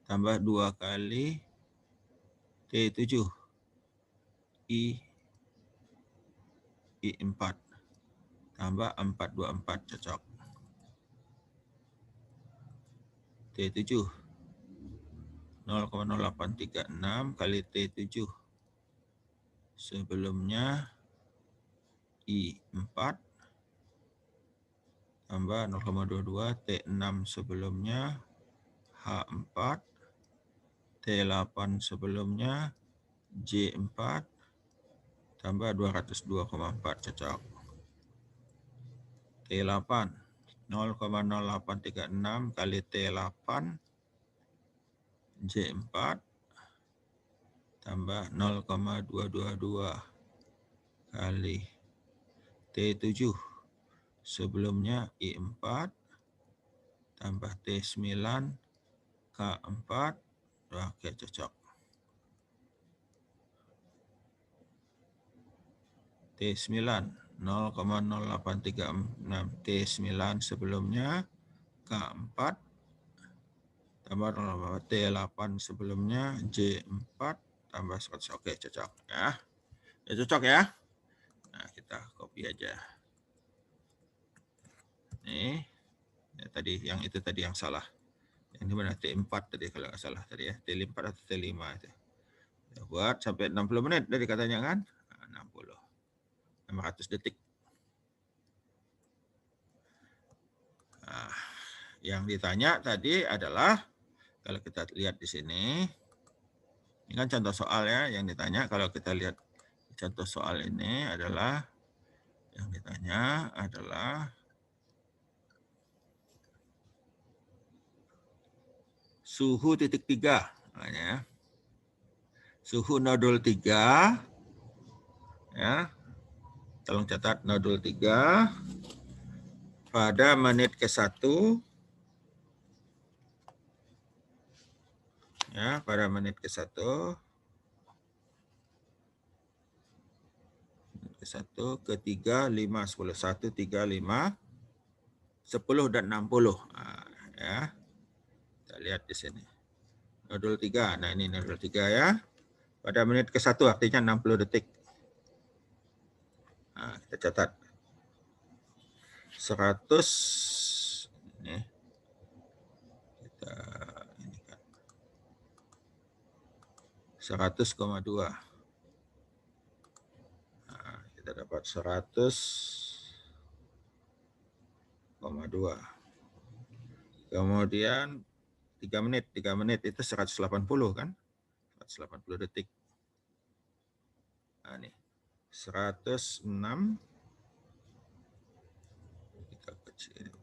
tambah 2 kali T7 I4 tambah 424 cocok. T7 0,0836 kali T7 sebelumnya I4 tambah 0,22 T6 sebelumnya H4 T8 sebelumnya J4 tambah 202,4 cocok. T8 0,0836 kali T8 J4 tambah 0,222 kali T7 sebelumnya I4 tambah T9 K4. Oke, cocok. T9 0,0836 T9 sebelumnya K4 tambah 0,8 T8 sebelumnya J4 tambah 100. Oke, cocok ya. Ya cocok ya. Nah, kita copy aja. Nih, ya, tadi yang itu tadi yang salah. Yang di mana T4 tadi kalau nggak salah tadi ya. T4 atau T5 itu. Ya, buat sampai 60 menit dari katanya kan. 60. 500 detik. Nah, yang ditanya tadi adalah kalau kita lihat di sini, ini kan contoh soal ya yang ditanya. Kalau kita lihat contoh soal ini adalah yang ditanya adalah suhu titik 3. Nah, suhu nodul 3 ya. Tolong catat nodul 3 pada menit ke-1 ya, pada menit ke-1 ke-3, 5, 10, 1, 3, 5, 10 dan 60. Nah, ya. Kita lihat di sini. Nodul 3. Nah, ini nodul 3 ya. Pada menit ke-1 artinya 60 detik. Nah, kita catat. 100 ini kita ini kan 100,2. Nah, kita dapat 100,2. Kemudian 3 menit itu 180 kan? 180 detik. Nah, nih. 106 kita kecil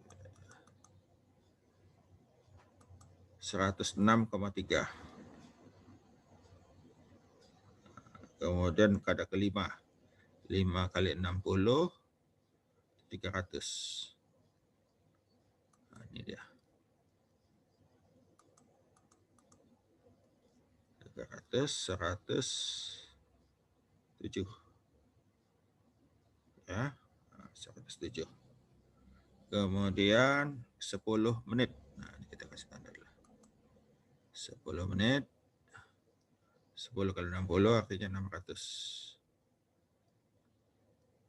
106,3. Kemudian kada kelima 5 kali 60 300. Nah, ini dia 300 107 ya, 107. Kemudian 10 menit. Nah, ini kita kasih tanda dulu. 10 menit 10 kali 60 artinya 600.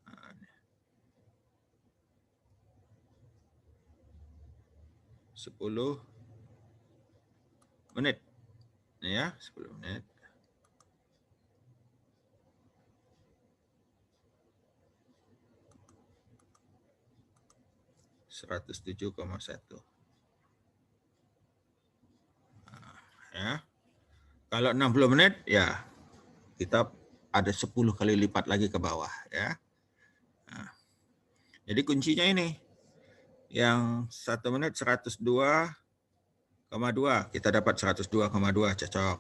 Nah, ini. 10 menit. Ini ya, 10 menit. (107,1). Nah, ya. Kalau 60 menit ya kita ada 10 kali lipat lagi ke bawah ya. Nah, jadi kuncinya ini yang 1 menit 102,2 kita dapat 102,2 cocok.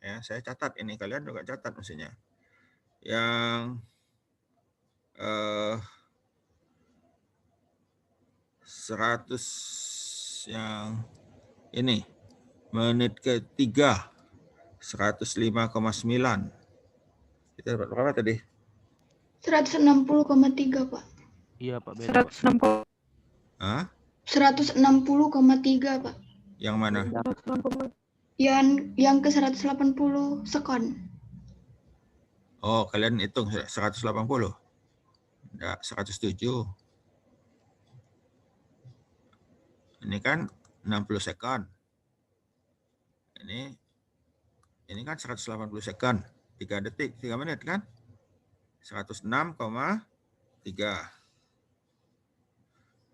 Ya, saya catat ini, kalian juga catat mestinya. Yang 100 yang ini menit ketiga 105,9. Kita dapat berapa tadi?
160,3 Pak.
Iya Pak, beda Pak.
160.
Hah?
160,3 Pak.
Yang mana?
160.
Yang ke 180 sekon.
Oh, kalian hitung 180? Enggak, 107. Ini kan 60 sekon. Ini kan 180 sekon. 3 detik, 3 menit kan? 106,3.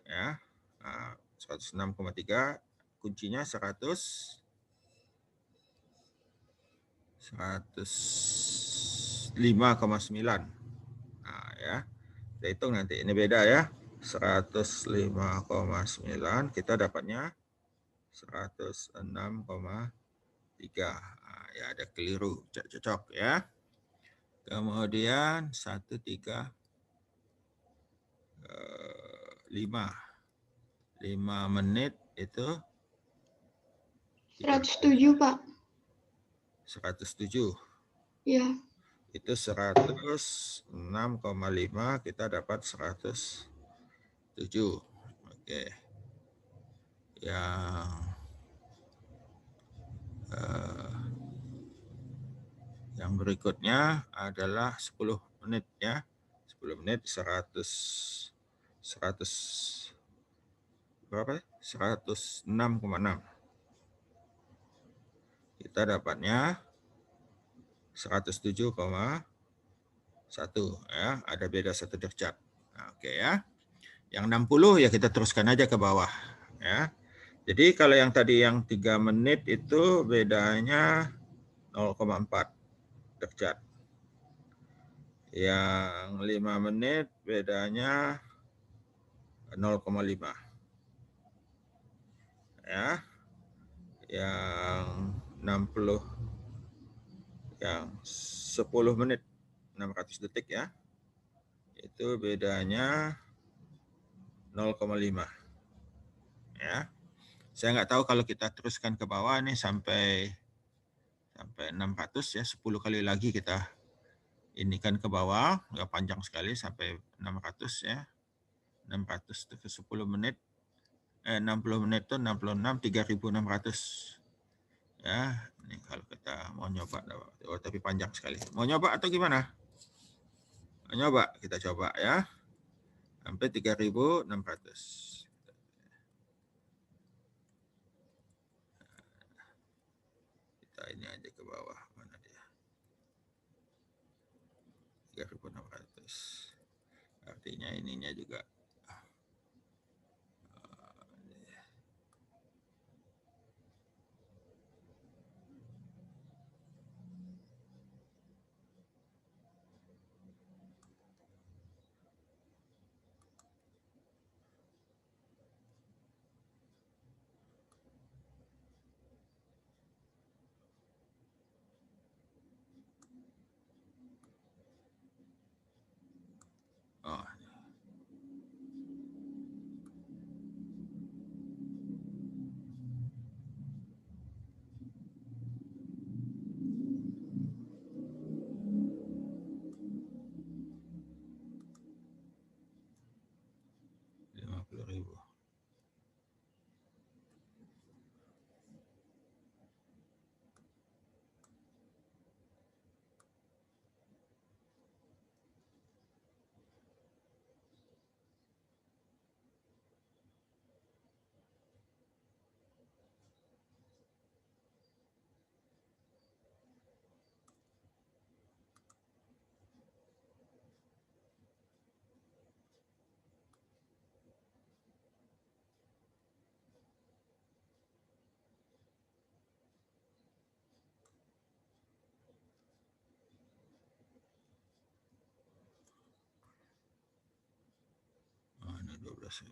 Ya. Nah, 106,3 kuncinya 105,9. Nah, ya. Kita hitung nanti. Ini beda ya. 105,9 kita dapatnya 106,3. Nah, ya ada keliru, cocok ya. Kemudian 5 menit itu
107 Pak.
107.
Ya.
Itu 106,5 kita dapat 107. Oke. Yang berikutnya adalah 10 menit ya. 10 menit 100 berapa? 106,6. Kita dapatnya 107,1 ya, ada beda 1 derajat. Nah, oke ya. Yang 60 ya kita teruskan aja ke bawah ya. Jadi kalau yang tadi yang 3 menit itu bedanya 0,4 derajat. Yang 5 menit bedanya 0,5. Ya. Yang 60 yang 10 menit 600 detik ya. Itu bedanya 0,5. Ya. Saya nggak tahu kalau kita teruskan ke bawah nih sampai 600 ya, 10 kali lagi kita ini kan ke bawah, nggak panjang sekali sampai 600 ya. 600 itu ke 10 menit. 60 menit itu 66, 3.600. Ya, ini kalau kita mau nyoba, oh, tapi panjang sekali. Mau nyoba atau gimana? Mau nyoba, kita coba ya. Sampai 3.600. Kita ini aja ke bawah, mana dia? 3.600. Artinya ininya juga. 12.000.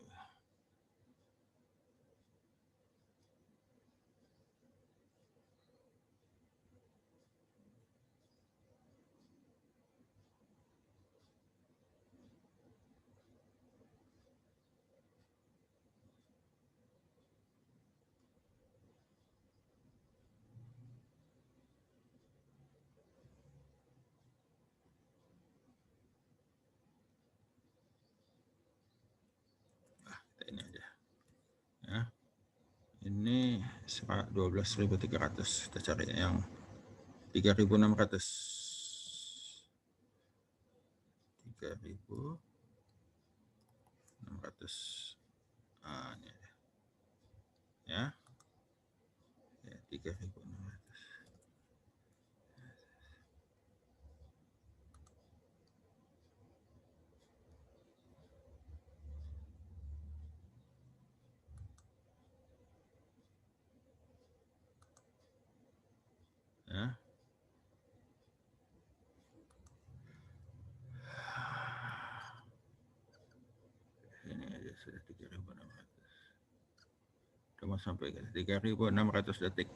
Ini aja. Ya. Ini 12.300. Kita cari yang 3.600. 3.600. Ah, ini aja. Ya. Ya, 3.600. Ya. Ini aja sudah 3.600. Udah mau sampai ke 3.600 detik.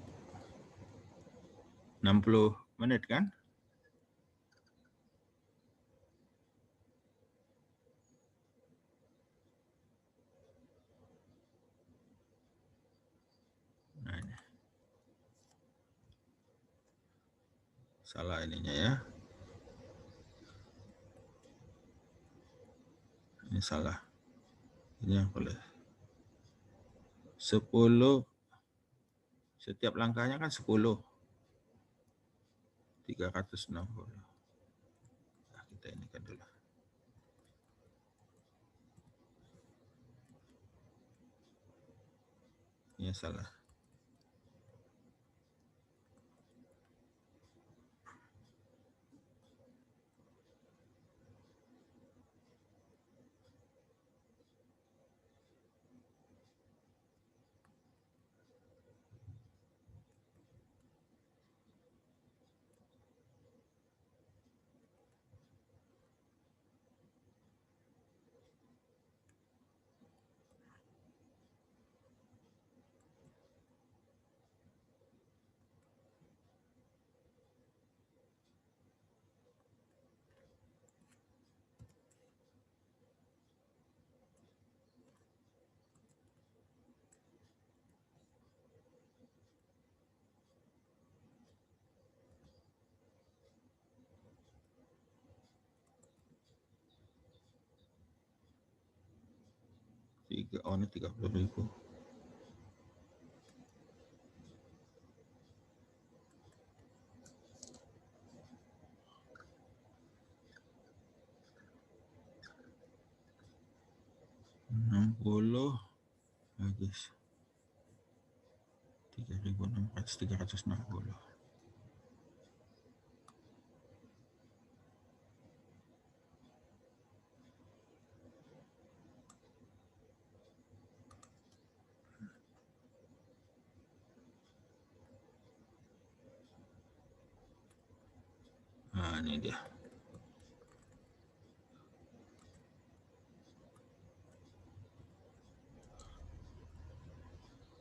60 menit kan? Nah, ini. Salah ininya ya. Ini salah. Ini yang boleh. 10. Setiap langkahnya kan 10. 360. Nah, kita ini kan dulu. Ini salah. Oh, ini 30.000. Bagus. 3.600, 360. Nah, ini dia.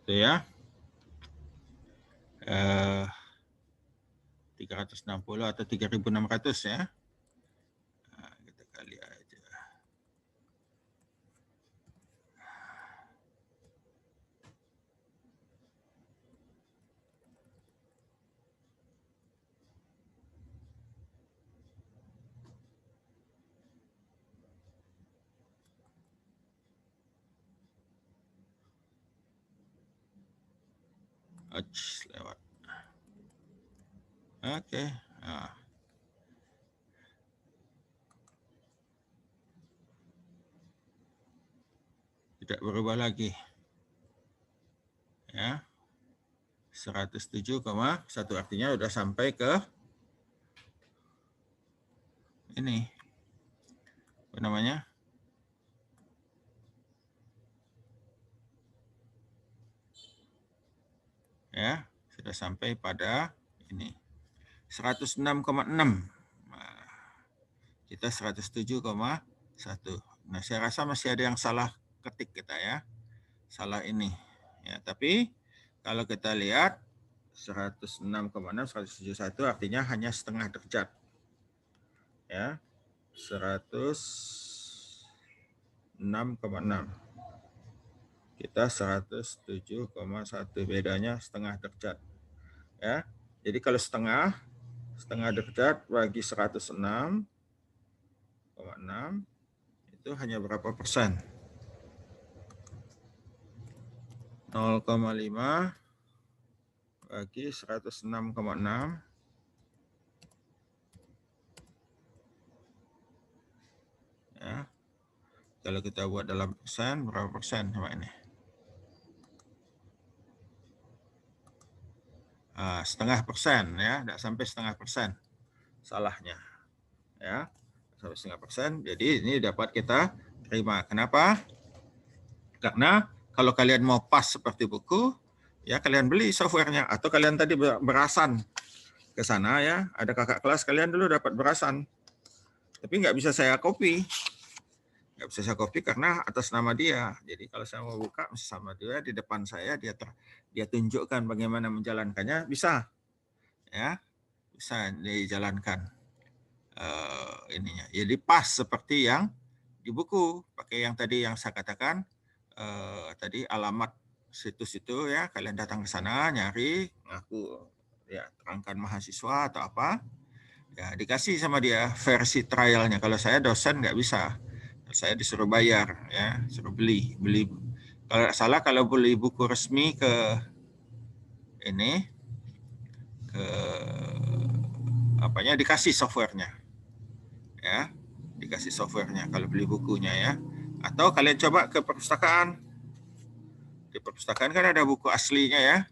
Itu ya. 360 atau 3.600 ya. Nah, kita kali aja. Lewat. Oke. Nah. Tidak berubah lagi. Ya. 107,1 artinya sudah sampai ke ini. Apa namanya? Ya, sudah sampai pada ini. 106,6. Nah, kita 107,1. Nah, saya rasa masih ada yang salah ketik kita ya. Salah ini. Ya, tapi kalau kita lihat 106,6, 171 artinya hanya setengah derajat. Ya. 106,6. Kita 107,1, bedanya setengah derajat. Ya. Jadi kalau setengah derajat bagi 106,6 itu hanya berapa persen? 0,5 bagi 106,6. Ya. Kalau kita buat dalam persen, berapa persen sama ini? Setengah persen ya, tidak sampai setengah persen salahnya. Ya, sampai setengah persen. Jadi ini dapat kita terima. Kenapa? Karena kalau kalian mau pas seperti buku, ya kalian beli softwarenya atau kalian tadi berasan ke sana ya. Ada kakak kelas kalian dulu dapat berasan, tapi nggak bisa saya copy. Nggak bisa saya copy karena atas nama dia. Jadi kalau saya mau buka sama dia di depan saya, dia tunjukkan bagaimana menjalankannya, bisa, ya, bisa dijalankan ininya. Jadi pas seperti yang di buku, pakai yang tadi yang saya katakan tadi alamat situs itu ya, kalian datang ke sana nyari, ngaku ya terangkan mahasiswa atau apa, ya dikasih sama dia versi trialnya. Kalau saya dosen nggak bisa. Saya disuruh bayar ya, suruh beli. Kalau nggak salah kalau beli buku resmi ke ini ke apanya dikasih softwarenya. Ya, dikasih softwarenya kalau beli bukunya ya. Atau kalian coba ke perpustakaan. Di perpustakaan kan ada buku aslinya ya.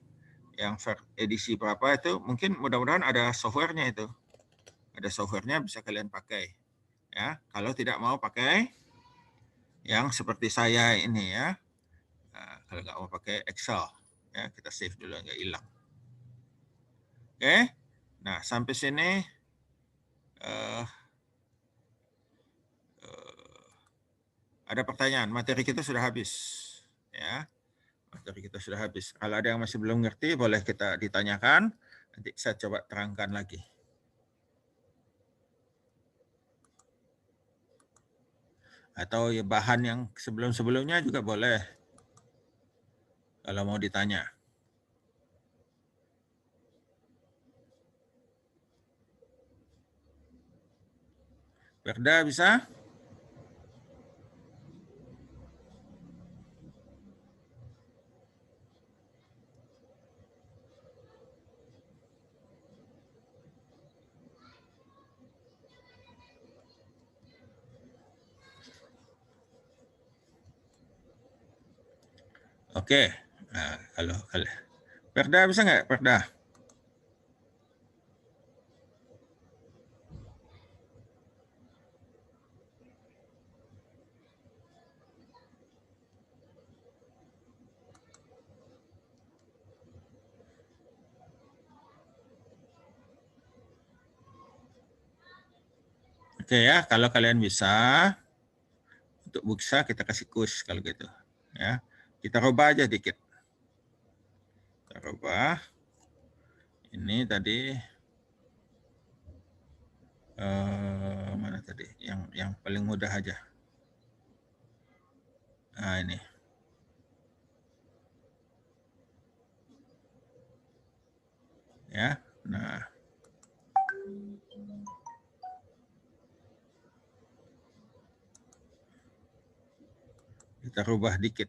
Yang edisi berapa itu mungkin mudah-mudahan ada softwarenya itu. Ada softwarenya bisa kalian pakai. Ya, kalau tidak mau pakai yang seperti saya ini ya. Nah, kalau nggak mau pakai Excel, ya kita save dulu nggak hilang. Oke, nah sampai sini ada pertanyaan. Materi kita sudah habis, ya. Materi kita sudah habis. Kalau ada yang masih belum ngerti, boleh kita ditanyakan. Nanti saya coba terangkan lagi. Atau ya bahan yang sebelum-sebelumnya juga boleh. Kalau mau ditanya. Perda bisa? Oke. Nah, kalau Perda bisa nggak? Perda? Oke ya, kalau kalian bisa, untuk Buksa kita kasih kurs kalau gitu. Ya, kita rubah aja dikit. Kita rubah. Ini tadi mana tadi? Yang paling mudah aja. Nah ini. Ya, nah. Kita rubah dikit.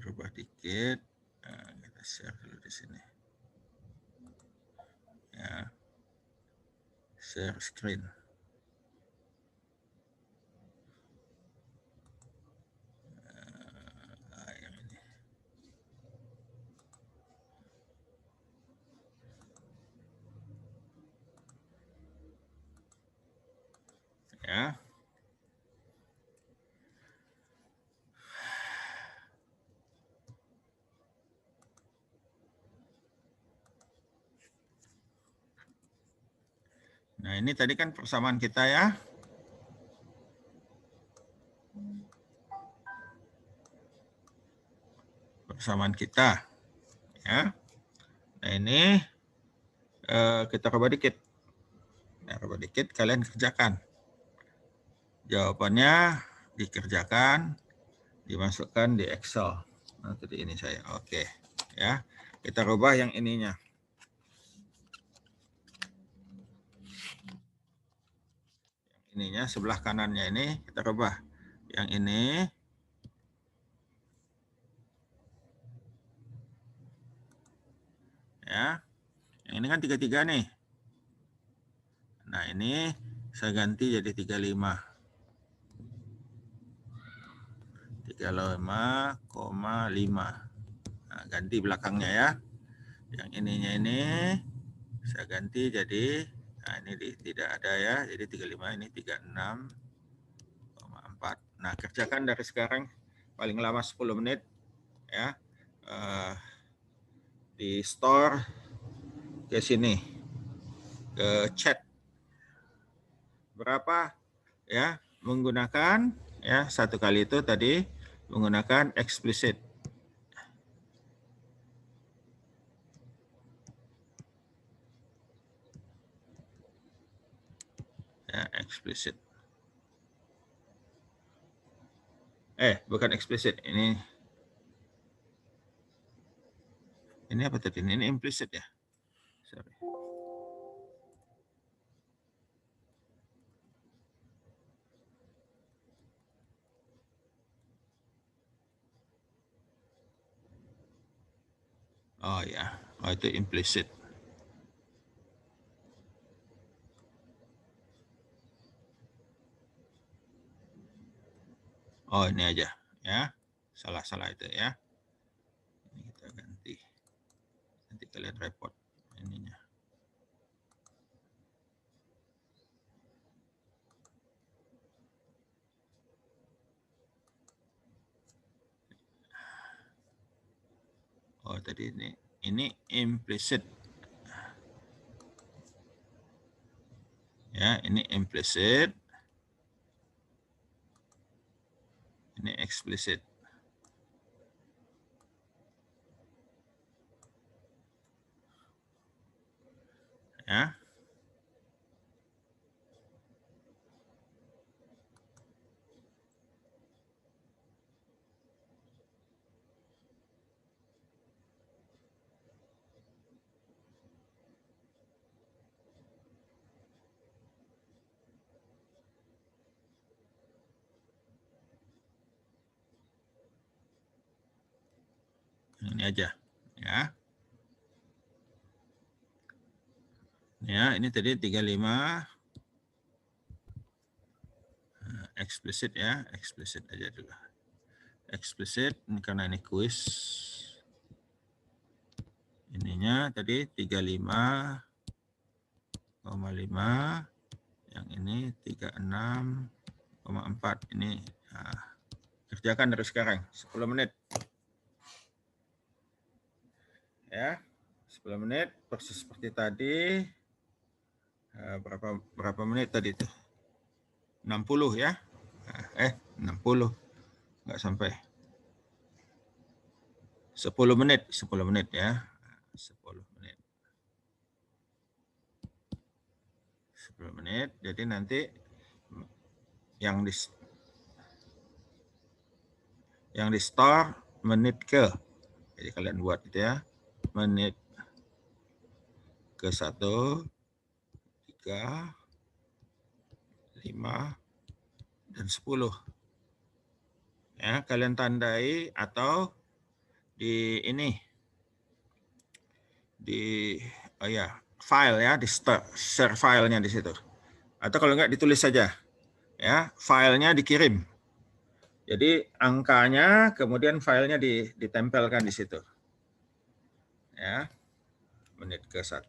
Rubah dikit. Nah, kita share dulu di sini. Ya. Share screen. Nah, yang ini. Ya. Nah, ini tadi kan persamaan kita ya. persamaan kita. Ya. Nah ini kita coba dikit. Nah, coba dikit kalian kerjakan. Jawabannya dikerjakan, dimasukkan di Excel. Nah, tadi ini saya. Oke. Ya. Kita rubah yang ininya. Ininya sebelah kanannya ini kita rubah. Yang ini ya. Yang ini kan 33 nih. Nah, ini saya ganti jadi 35. 35,5. Nah, ganti belakangnya ya. Yang ininya ini saya ganti jadi, nah ini tidak ada ya, jadi 35 ini 36,4. Nah, kerjakan dari sekarang paling lama 10 menit ya. Di store ke sini, ke chat. Berapa ya menggunakan ya satu kali itu tadi menggunakan explicit. Ya, explicit. Bukan explicit. Ini apa tadi? Ini implicit ya. Sorry. Oh ya, itu implicit. Oh ini aja ya, salah itu ya. Ini kita ganti. Nanti kalian repot ininya. Oh tadi ini implicit. Ya, ini implicit. Ini explicit. Ya. Ini aja ya. Ya, ini tadi 35 explicit ya, explicit aja dulu. Explicit ini karena ini kuis. Ininya tadi 35,5, yang ini 36,4. Ini kerjakan dari sekarang 10 menit. Ya. 10 menit persis seperti tadi. Berapa menit tadi itu? 60 ya. 60. Enggak sampai. 10 menit ya. 10 menit. 10 menit. Jadi nanti yang di store menit ke. Jadi kalian buat gitu ya. Menit ke 1, 3, 5, dan 10. Ya, kalian tandai atau di ini di file ya, di share filenya di situ. Atau kalau enggak ditulis saja. Ya, filenya dikirim. Jadi angkanya kemudian filenya ditempelkan di situ. Ya. Menit ke 1,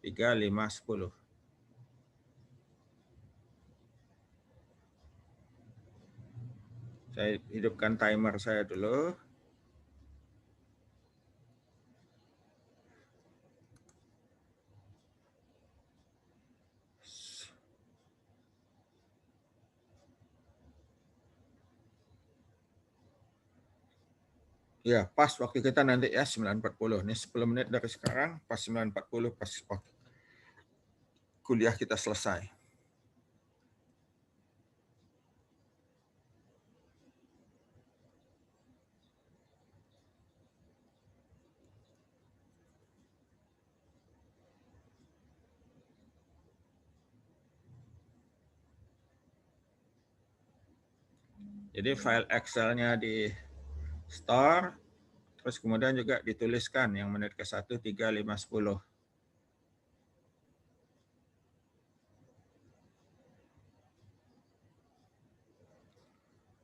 3, 5, 10. Saya hidupkan timer saya dulu. Ya, pas waktu kita nanti ya 9.40. Ini 10 menit dari sekarang, pas 9.40 pas waktu kuliah kita selesai. Jadi file Excel-nya di store, terus kemudian juga dituliskan yang menit ke 1, 3, 5, 10.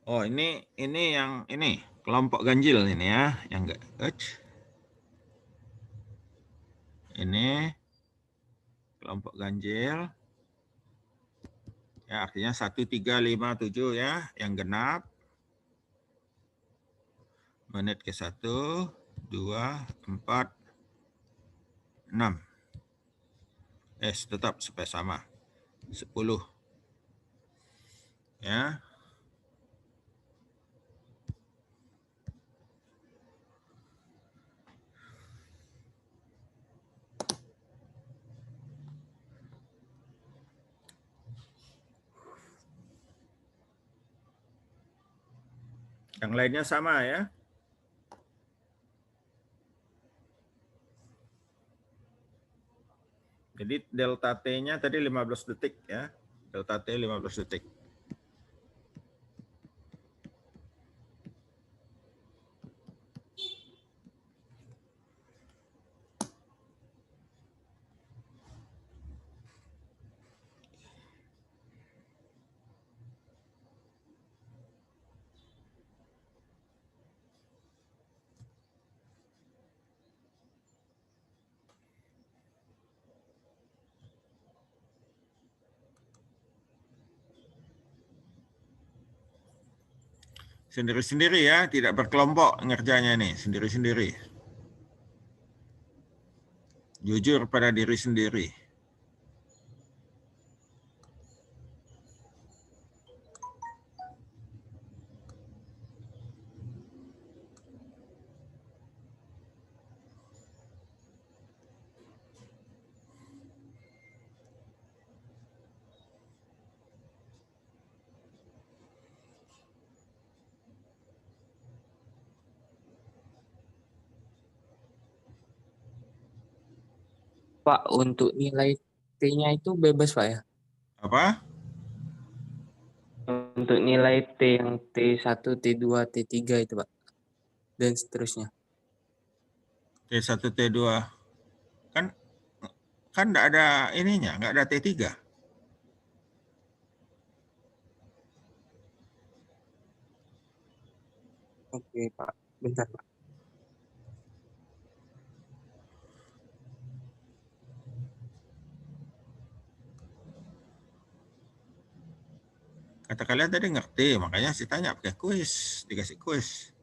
Oh, ini yang ini kelompok ganjil ini ya, yang enggak. Ini kelompok ganjil. Ya, artinya 1, 3, 5, 7 ya, yang genap. Menit ke 1, 2, 4, 6. Tetap supaya sama. 10. Ya. Yang lainnya sama ya. Jadi delta T-nya tadi 15 detik ya. Delta T 15 detik. Sendiri-sendiri ya, tidak berkelompok ngerjanya nih, sendiri-sendiri. Jujur pada diri sendiri.
Pak, untuk nilai T-nya itu bebas, Pak ya?
Apa?
Untuk nilai T yang T1, T2, T3 itu, Pak. Dan seterusnya.
T1, T2. Kan enggak ada ininya, enggak ada T3.
Oke, Pak. Bentar, Pak.
Kata kalian tadi ngerti, makanya saya tanya pakai kuis, dikasih kuis.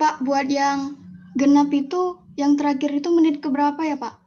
Pak, buat yang genap itu, yang terakhir itu menit keberapa ya, Pak?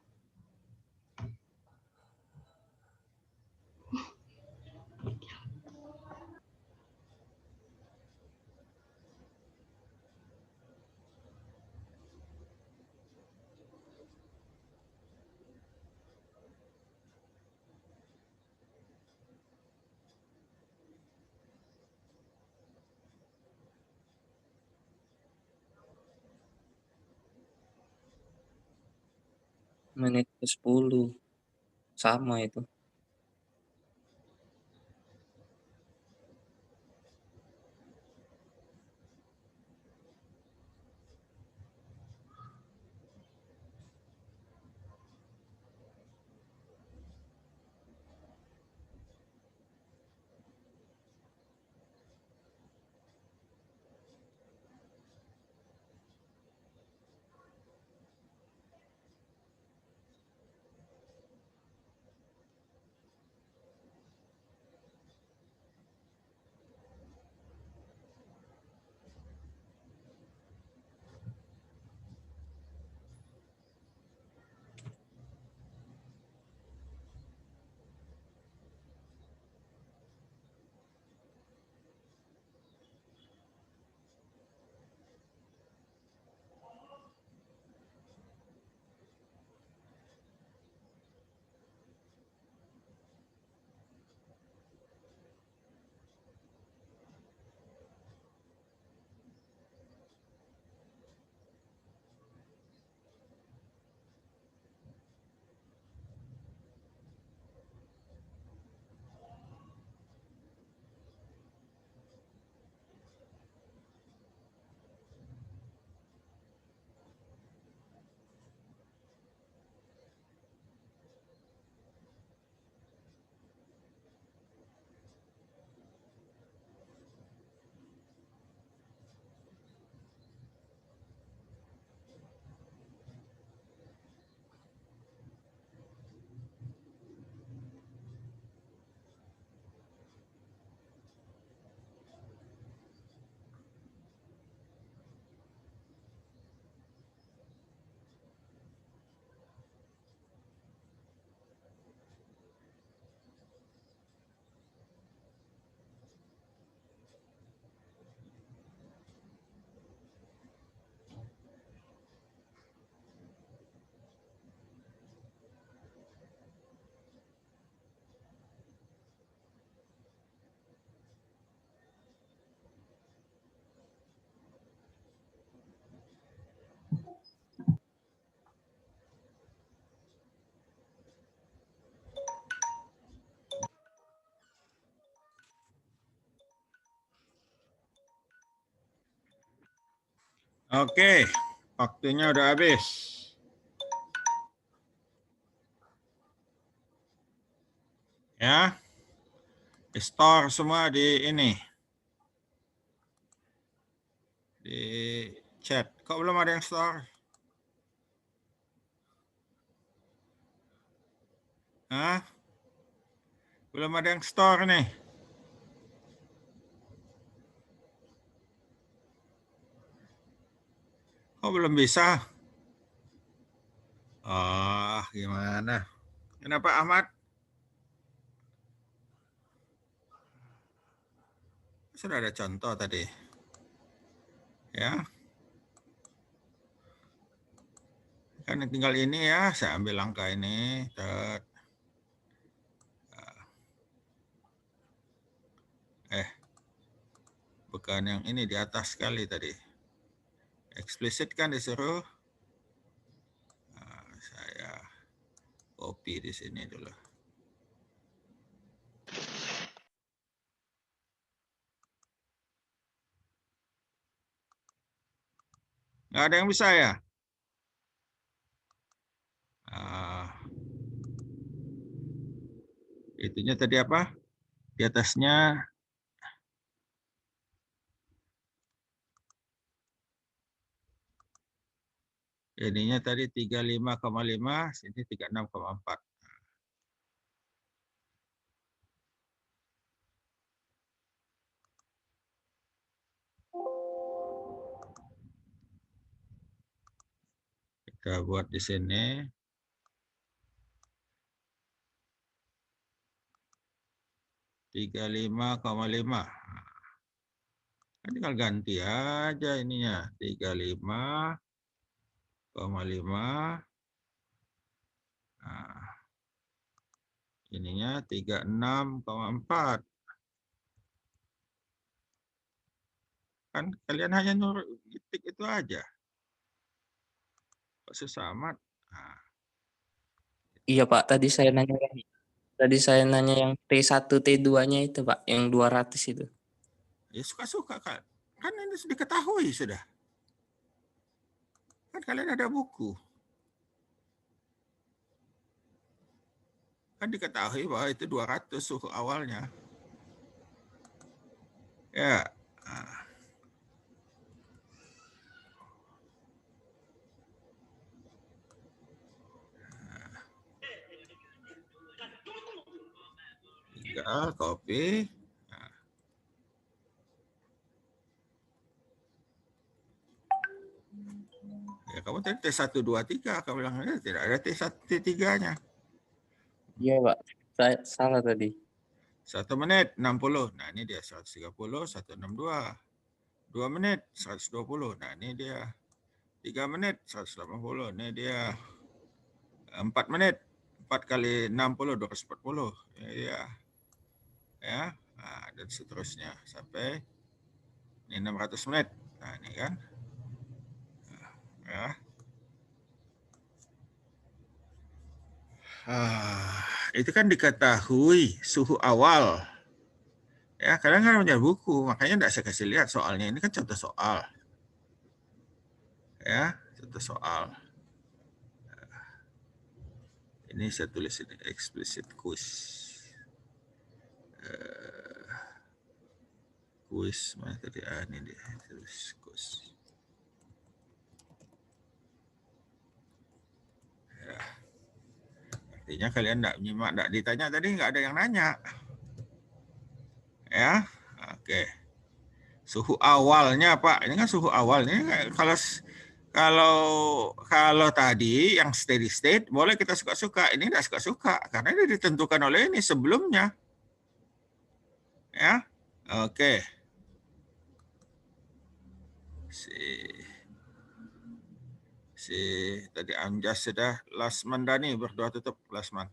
Menit ke 10. Sama itu.
Oke, waktunya udah habis. Ya, store semua di ini. Di chat. Kok belum ada yang store? Hah? Belum ada yang store nih. Kok belum bisa? Oh, gimana? Kenapa Ahmad? Sudah ada contoh tadi. Ya. Kan tinggal ini ya, saya ambil langkah ini. Bukan yang ini di atas sekali tadi. Eksplisit kan disuruh. Saya copy di sini dulu. Nggak ada yang bisa ya? Itunya tadi apa? Di atasnya ininya tadi 35,5, sini 36,4. Kita buat di sini. (35,5). Kan tinggal ganti aja ininya. 35,5. Nah, ininya 36,4. Kan kalian hanya nyuruh ketik itu aja. Kok susah amat? Nah,
Iya Pak, tadi saya nanya yang T1 T2-nya itu Pak, yang 200 itu.
ya suka-suka kan. Kan ini sudah diketahui sudah. Kan kalian ada buku. Kan diketahui bahwa itu 200 suhu awalnya. Ya. Nah. Tinggal copy. Nah. Ya, kamu tadi T1, 2, 3. Kamu bilang tidak ada T1, T3-nya.
Iya Pak, saya salah tadi.
1 menit 60. Nah, ini dia 130, 162. 2 menit 120. Nah, ini dia. 3 menit 180. Ini dia. 4 menit 4 kali 60 240. Ini dia. Ya. Nah, dan seterusnya sampai ini 600 menit. Nah, ini kan. Ya. Itu kan diketahui suhu awal. Ya, kadang kan punya buku, makanya tidak saya kasih lihat soalnya. Ini kan contoh soal. Ya, contoh soal. Ini saya tulis ini explicit quiz. Quiz mana tadi? Ini dia tulis quiz. Ya. Artinya kalian tidak menyimak, tidak ditanya tadi, nggak ada yang nanya. Ya, oke. Suhu awalnya Pak, ini kan suhu awalnya. Kalau tadi yang steady state boleh kita suka-suka, ini tidak suka-suka karena ini ditentukan oleh ini sebelumnya. Ya, oke. Si tadi Anjas sudah. Lasman Dani berdoa tutup. Lasman.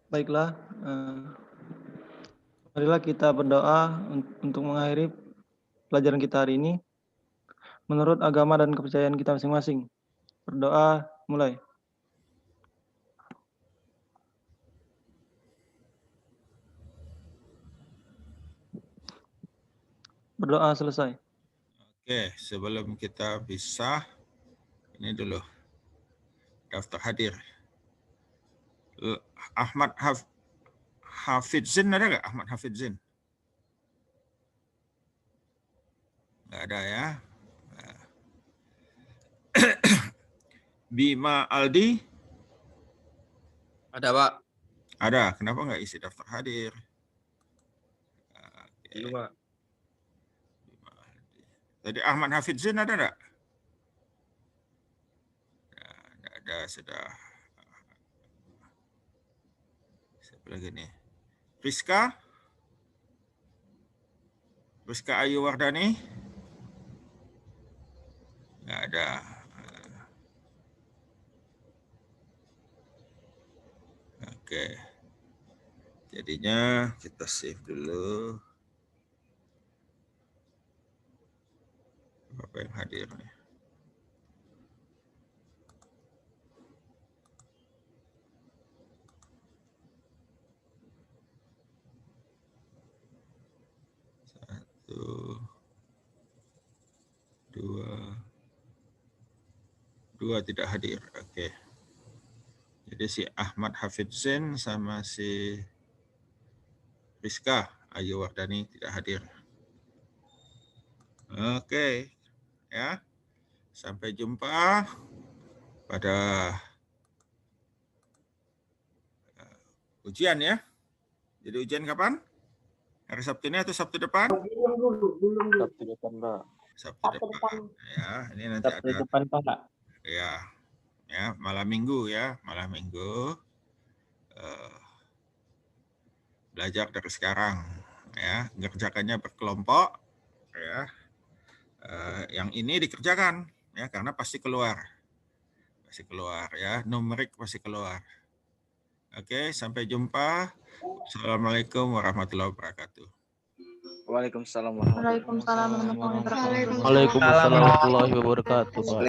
Baiklah, marilah kita berdoa untuk mengakhiri pelajaran kita hari ini menurut agama dan kepercayaan kita masing-masing. Berdoa mulai. Berdoa selesai.
Oke, sebelum kita pisah, ini dulu daftar hadir. Ahmad Hafidzin ada nggak? Ahmad Hafidzin? Nggak ada ya. Bima Aldi?
Ada Pak.
Ada. Kenapa nggak isi daftar hadir?
Iya Pak.
Tadi Ahmad Hafidzin ada nggak? Nggak ada, sudah. Siapa lagi nih? Rizka Ayu Wardani? Nggak ada. Oke. Jadinya kita save dulu. Apa yang hadir nih? Dua tidak hadir. Oke. Jadi si Ahmad Hafidzin sama si Rizka Ayu Wardani tidak hadir. Oke. Ya. Sampai jumpa pada ujian ya. Jadi ujian kapan? Hari Sabtu ini atau Sabtu depan?
Sabtu depan, Pak.
Sabtu depan. Ya, ini nanti
Sabtu
ada.
depan Pak.
Ya, malam minggu ya, malam minggu. Belajar dari sekarang, ya, kerjakannya berkelompok, ya. Yang ini dikerjakan, ya, karena pasti keluar ya, numerik pasti keluar. Oke, sampai jumpa. Assalamualaikum warahmatullahi wabarakatuh.
Waalaikumsalam
Waalaikumsalam warahmatullahi wabarakatuh.
Waalaikumsalam warahmatullahi wabarakatuh, Pak.